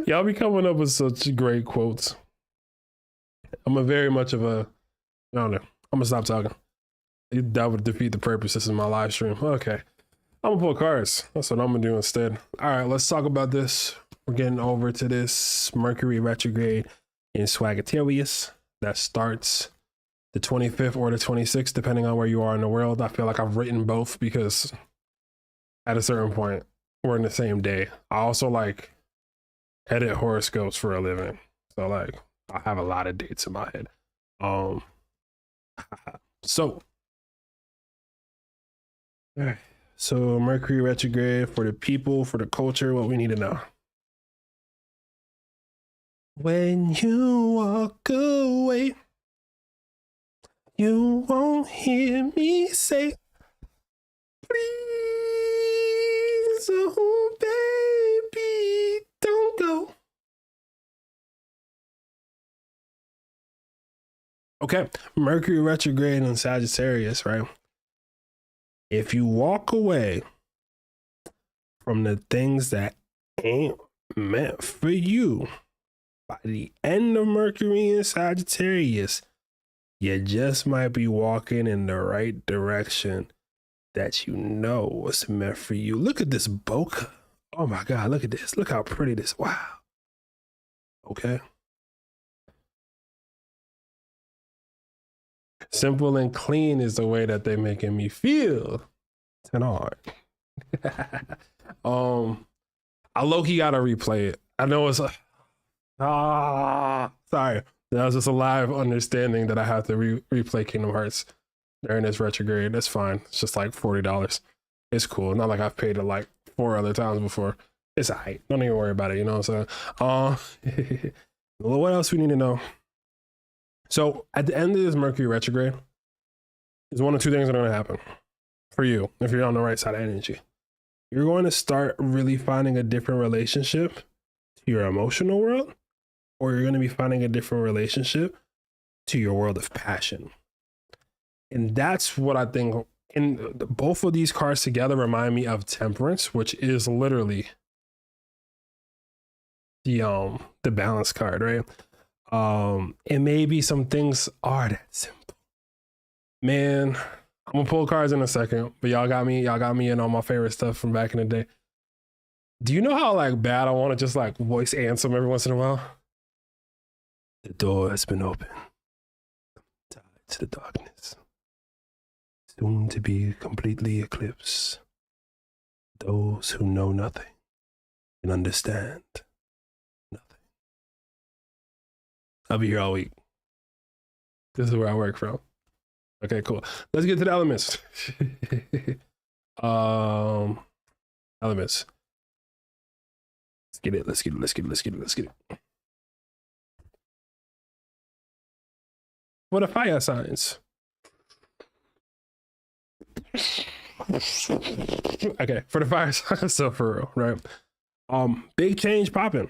Y'all be coming up with such great quotes. I'm a very much of a, I don't know. I'm gonna stop talking. That would defeat the purpose. This is my live stream. Okay. I'm gonna pull cards. That's what I'm gonna do instead. All right, let's talk about this. We're getting over to this Mercury retrograde in Sagittarius that starts the 25th or the 26th, depending on where you are in the world. I feel like I've written both because at a certain point, we're in the same day. I also like edit horoscopes for a living. So like I have a lot of dates in my head. So Mercury retrograde for the people, for the culture, what we need to know. When you walk away, you won't hear me say, please, oh baby, don't go. Okay, Mercury retrograde in Sagittarius, right? If you walk away from the things that ain't meant for you, by the end of Mercury in Sagittarius, you just might be walking in the right direction that you know was meant for you. Look at this bokeh. Oh my God, look at this. Look how pretty this. Wow. Okay. Simple and clean is the way that they're making me feel. 10 hard. I low-key gotta replay it. I know it's sorry. That was just a live understanding that I have to replay Kingdom Hearts during this retrograde. That's fine. It's just like $40. It's cool. Not like I've paid it like 4 other times before. It's all right. Don't even worry about it. You know what I'm saying? What else we need to know? So at the end of this Mercury retrograde, there's one of two things that are going to happen for you if you're on the right side of energy. You're going to start really finding a different relationship to your emotional world, or you're going to be finding a different relationship to your world of passion. And that's what I think. And both of these cards together remind me of Temperance, which is literally the balance card, right? And maybe some things are that simple. Man, I'm gonna pull cards in a second, but y'all got me in on my favorite stuff from back in the day. Do you know how like bad I want to just like voice Ansem every once in a while? The door has been opened. Tied to the darkness. Soon to be completely eclipsed. Those who know nothing can understand nothing. I'll be here all week. This is where I work from. Okay, cool. Let's get to the elements. Elements. Let's get it. For the fire signs. Okay, for the fire signs, so for real, right? Big change popping.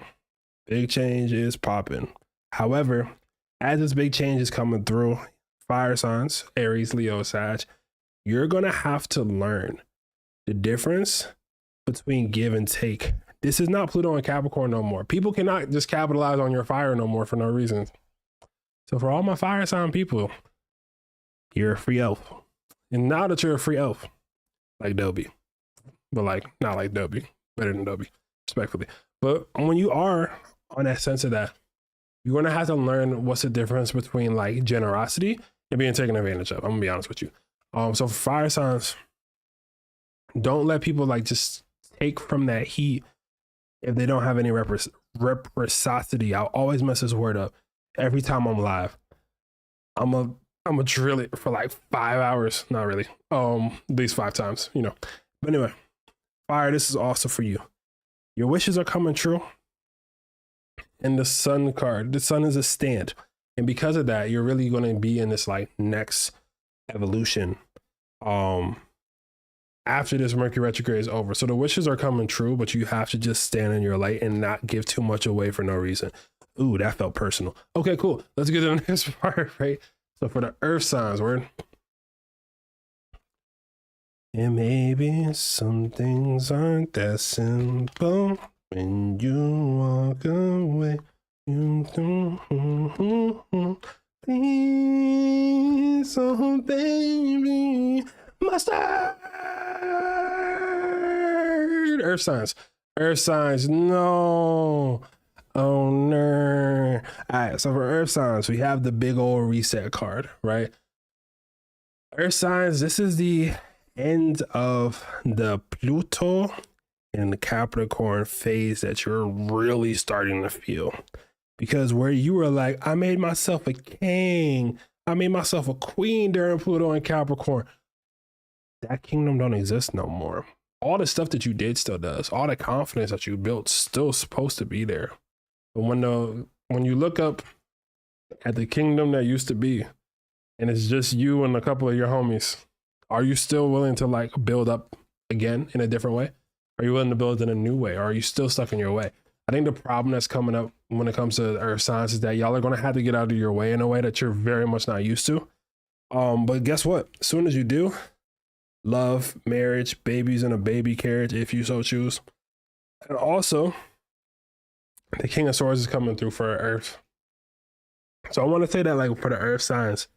Big change is popping. However, as this big change is coming through, fire signs, Aries, Leo, Sag, you're gonna have to learn the difference between give and take. This is not Pluto and Capricorn no more. People cannot just capitalize on your fire no more for no reason. So for all my fire sign people, you're a free elf. And now that you're a free elf, like Dobie, but like not like Dobie, better than Dobie, respectfully. But when you are on that sense of that, you're gonna have to learn what's the difference between like generosity and being taken advantage of. I'm gonna be honest with you. So for fire signs, don't let people like just take from that heat if they don't have any reciprocity. I'll always mess this word up every time I'm live. I'm a drill it for like 5 hours. Not really. At least 5 times, you know. But anyway, fire, this is also for you. Your wishes are coming true. And the sun card, the sun is a stand. And because of that, you're really going to be in this like next evolution after this Mercury retrograde is over. So the wishes are coming true, but you have to just stand in your light and not give too much away for no reason. Ooh, that felt personal. Okay, cool. Let's get to the next part, right? So for the earth signs, word. And maybe some things aren't that simple when you walk away. Please, oh baby, mustard. Earth signs. Earth signs, no. Oh no. All right, so for earth signs, we have the big old reset card, right? Earth signs, this is the end of the Pluto and the Capricorn phase that you're really starting to feel. Because where you were like, I made myself a king, I made myself a queen during Pluto and Capricorn. That kingdom don't exist no more. All the stuff that you did still does. All the confidence that you built still supposed to be there. But when you look up at the kingdom that used to be, and it's just you and a couple of your homies, are you still willing to like build up again in a different way? Are you willing to build in a new way? Or are you still stuck in your way? I think the problem that's coming up when it comes to earth signs is that y'all are going to have to get out of your way in a way that you're very much not used to. But guess what? As soon as you do, love, marriage, babies in a baby carriage, if you so choose. And also, the King of Swords is coming through for Earth. So I want to say that like for the Earth signs,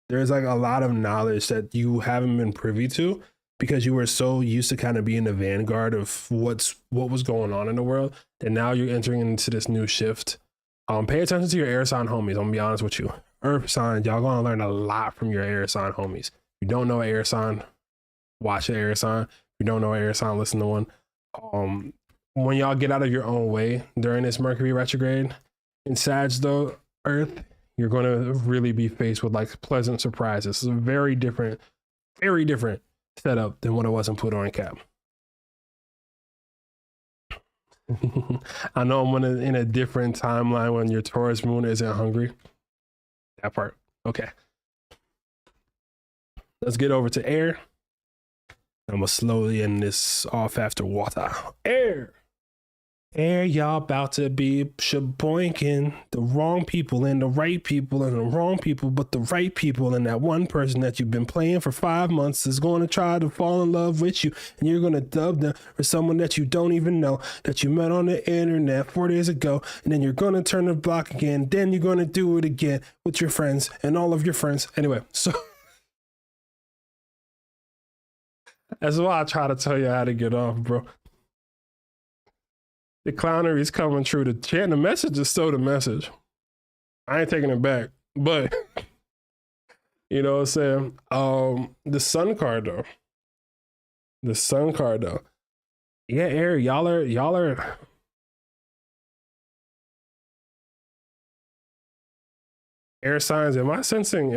there's like a lot of knowledge that you haven't been privy to because you were so used to kind of being the vanguard of what was going on in the world that now you're entering into this new shift. Pay attention to your air sign homies. I'm gonna be honest with you. Earth signs, y'all gonna learn a lot from your air sign homies. If you don't know air sign, watch an air sign. If you don't know air sign, listen to one. When y'all get out of your own way during this Mercury retrograde in Sag though, Earth, you're going to really be faced with like pleasant surprises. It's a very different setup than what it was in Pluto and Cap. I know I'm in a different timeline when your Taurus moon isn't hungry. That part. Okay. Let's get over to air. I'm gonna slowly end this off after water. Air. Air, y'all about to be shaboinking the wrong people and the right people and the wrong people, but the right people, and that one person that you've been playing for 5 months is going to try to fall in love with you, and you're going to dub them for someone that you don't even know, that you met on the internet 4 days ago, and then you're going to turn the block again, then you're going to do it again with your friends and all of your friends. Anyway, so that's why I try to tell you how to get off, bro. The clownery is coming true. The message is still the message. I ain't taking it back, but you know what I'm saying? The sun card though. The sun card though. Yeah, Air, y'all are air signs. Am I sensing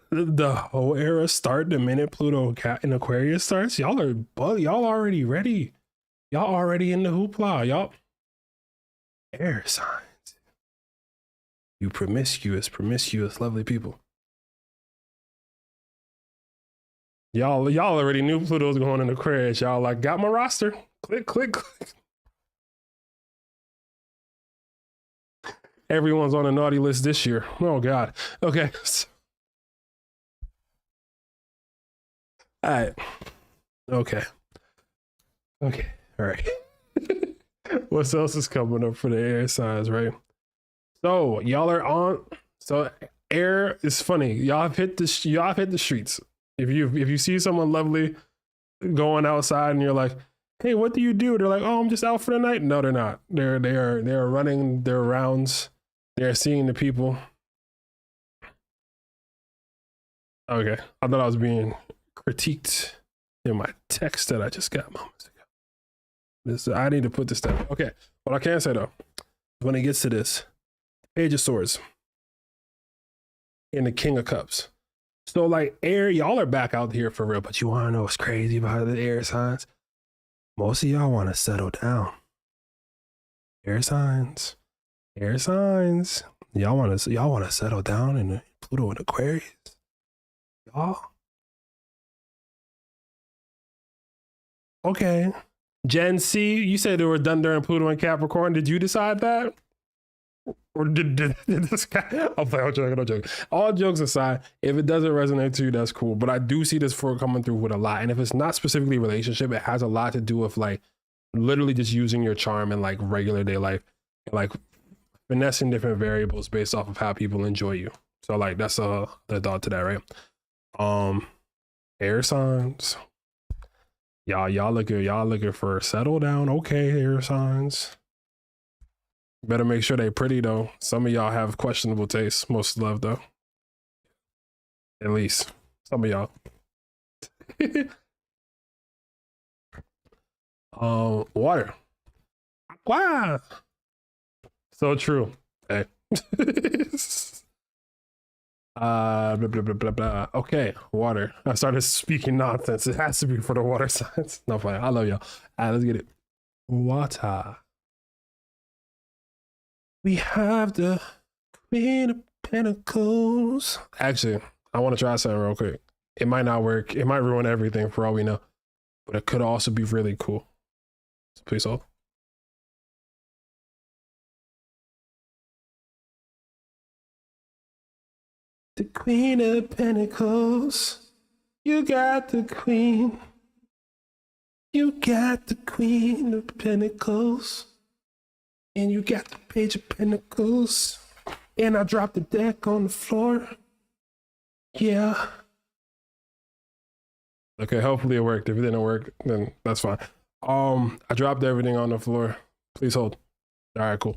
the whole era start the minute Pluto in Aquarius starts? Y'all already ready. Y'all already in the hoopla. Y'all air signs. You promiscuous, lovely people. Y'all already knew Pluto was going in Aquarius. Y'all like, got my roster. Click, click, click. Everyone's on a naughty list this year. Oh God. Okay. All right. Okay. Okay. All right. What else is coming up for the air signs, right? So y'all are on. So air is funny. Y'all have hit the streets. If you see someone lovely going outside and you're like, hey, what do you do? They're like, oh, I'm just out for the night. No, they're not. They are running their rounds. They're seeing the people. Okay, I thought I was being critiqued in my text that I just got moments ago. I need to put this down. Okay, what I can say though, when it gets to this, Page of Swords and the King of Cups. So like air, y'all are back out here for real, but you want to know what's crazy about the air signs? Most of y'all want to settle down. Air signs. Y'all want to settle down in Pluto and Aquarius. Y'all. Okay. Gen C, you said they were done during Pluto and Capricorn. Did you decide that? Or did this guy? I'm joking. All jokes aside, if it doesn't resonate to you, that's cool. But I do see this for coming through with a lot. And if it's not specifically relationship, it has a lot to do with like literally just using your charm in like regular day life, like finessing different variables based off of how people enjoy you. So like that's the thought to that, right? Air signs. Y'all looking for a settle down. Okay, air signs. Better make sure they pretty though. Some of y'all have questionable taste. Most love though. At least some of y'all. Water. Wow. So true. Hey. Blah, blah, blah, blah, blah. Okay, water. I started speaking nonsense. It has to be for the water signs. No fine. I love y'all. All right, let's get it. Water. We have the Queen of Pentacles. Actually, I want to try something real quick. It might not work. It might ruin everything for all we know. But it could also be really cool. So please hold. The Queen of Pentacles. You got the Queen. You got the Queen of Pentacles. And you got the Page of Pentacles. And I dropped the deck on the floor. Yeah. Okay, hopefully it worked. If it didn't work, then that's fine. I dropped everything on the floor. Please hold. All right, cool.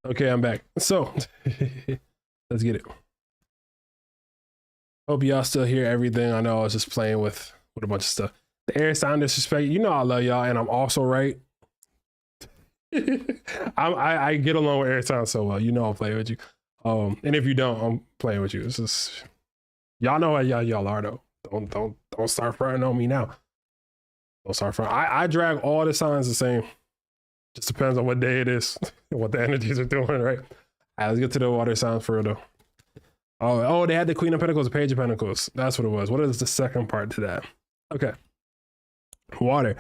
Okay, I'm back. So let's get it. Hope y'all still hear everything. I know I was just playing with a bunch of stuff. The air sign disrespect. You know I love y'all, and I'm also right. I get along with air signs so well. You know I'm playing with you. And if you don't, I'm playing with you. It's just y'all know how y'all are though. Don't start fronting on me now. Don't start fronting. I drag all the signs the same. Just depends on what day it is and what the energies are doing, right? All right, let's get to the water signs for real though. Oh, they had the Queen of Pentacles, the Page of Pentacles. That's what it was. What is the second part to that? Okay. Water.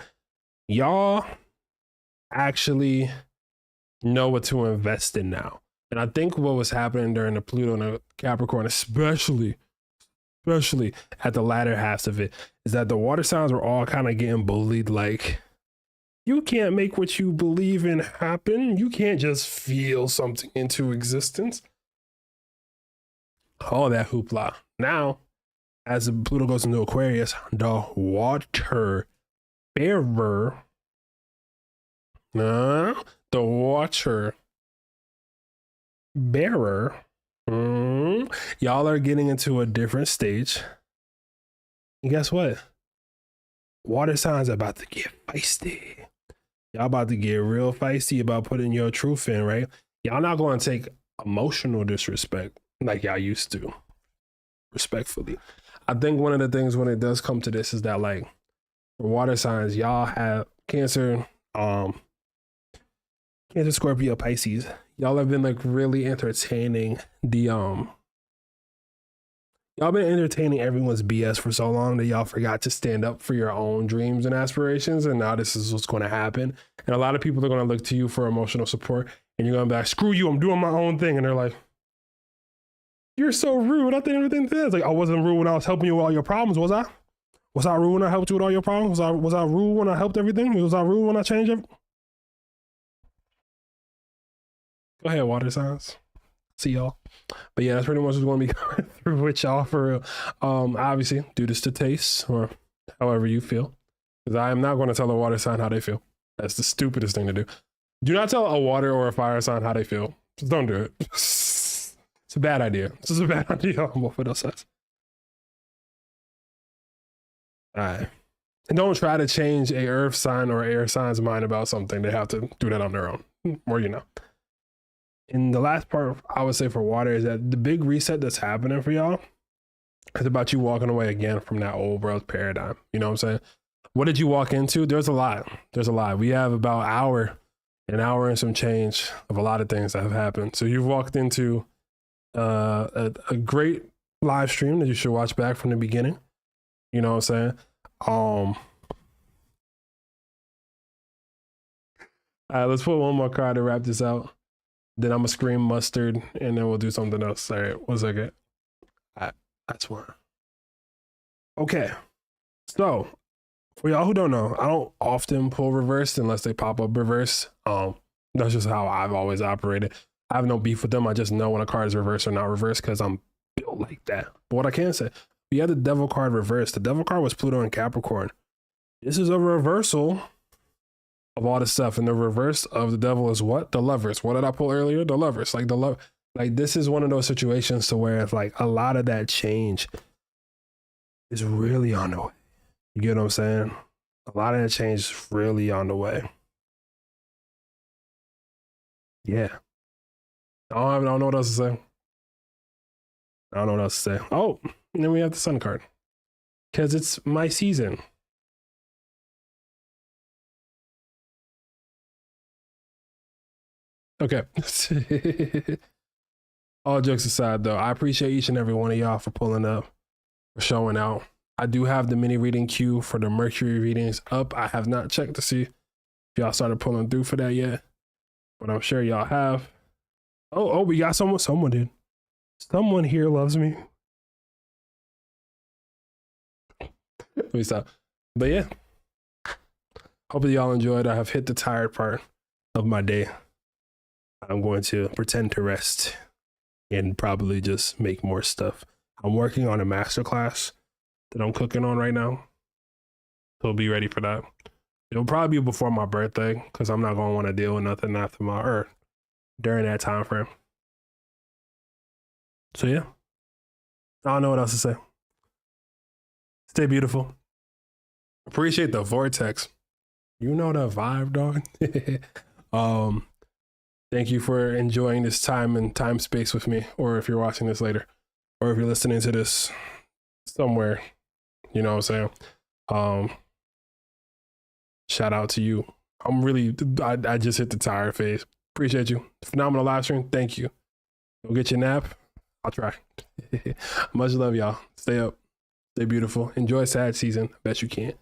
Y'all actually know what to invest in now. And I think what was happening during the Pluto and the Capricorn, especially at the latter halves of it, is that the water signs were all kind of getting bullied. Like, you can't make what you believe in happen. You can't just feel something into existence. All that hoopla. Now, as the Pluto goes into Aquarius, the water bearer, the water bearer, y'all are getting into a different stage. And guess what? Water signs are about to get feisty. Y'all about to get real feisty about putting your truth in, right? Y'all not going to take emotional disrespect like y'all used to, respectfully. I think one of the things when it does come to this is that, like, for water signs, y'all have Cancer, Scorpio, Pisces. Y'all have been like really entertaining the y'all been entertaining everyone's BS for so long that y'all forgot to stand up for your own dreams and aspirations, and now this is what's going to happen. And a lot of people are going to look to you for emotional support, and you're going to be like, screw you, I'm doing my own thing. And they're like, you're so rude. I think everything is like, I wasn't rude when I was helping you with all your problems, was I? Was I rude when I helped you with all your problems? Was I rude when I helped everything? Was I rude when I changed everything? Go ahead, water signs. See y'all. But yeah, that's pretty much what's going to be going through with y'all for real. Obviously, do this to taste or however you feel, because I am not going to tell a water sign how they feel. That's the stupidest thing to do. Do not tell a water or a fire sign how they feel. Just don't do it. It's a bad idea. This is a bad idea on both of those sides. All right. And don't try to change a earth sign or air sign's mind about something. They have to do that on their own, or you know. And the last part I would say for water is that the big reset that's happening for y'all is about you walking away again from that old world paradigm. You know what I'm saying? What did you walk into? There's a lot. There's a lot. We have about an hour and some change of a lot of things that have happened. So you've walked into a great live stream that you should watch back from the beginning. You know what I'm saying? All right, let's put one more card to wrap this out. Then I'm gonna scream mustard, and then we'll do something else. All right, 1 second. All right, that's one. Okay, so for y'all who don't know, I don't often pull reverse unless they pop up reverse. That's just how I've always operated. I have no beef with them. I just know when a card is reverse or not reverse because I'm built like that. But what I can say, we had the Devil card reversed. The Devil card was Pluto and Capricorn. This is a reversal of all this stuff, and the reverse of the Devil is what? The Lovers. What did I pull earlier? The Lovers. Like like this is one of those situations to where it's like a lot of that change is really on the way. You get what I'm saying? A lot of that change is really on the way. Yeah. I don't know what else to say. I don't know what else to say. Oh, and then we have the Sun card. Because it's my season. Okay. All jokes aside, though, I appreciate each and every one of y'all for pulling up, for showing out. I do have the mini reading queue for the Mercury readings up. I have not checked to see if y'all started pulling through for that yet, but I'm sure y'all have. Oh, we got someone. Someone did. Someone here loves me. Let me stop. But yeah, hopefully y'all enjoyed. I have hit the tired part of my day. I'm going to pretend to rest and probably just make more stuff. I'm working on a masterclass that I'm cooking on right now. So be ready for that. It'll probably be before my birthday because I'm not going to want to deal with nothing after or during that time frame. So yeah, I don't know what else to say. Stay beautiful. Appreciate the vortex. You know the vibe, dog. Thank you for enjoying this time and time space with me, or if you're watching this later, or if you're listening to this somewhere, you know what I'm saying? Shout out to you. I just hit the tired phase. Appreciate you. Phenomenal live stream. Thank you. Go get your nap. I'll try. Much love, y'all. Stay up. Stay beautiful. Enjoy Sag season. Best you can.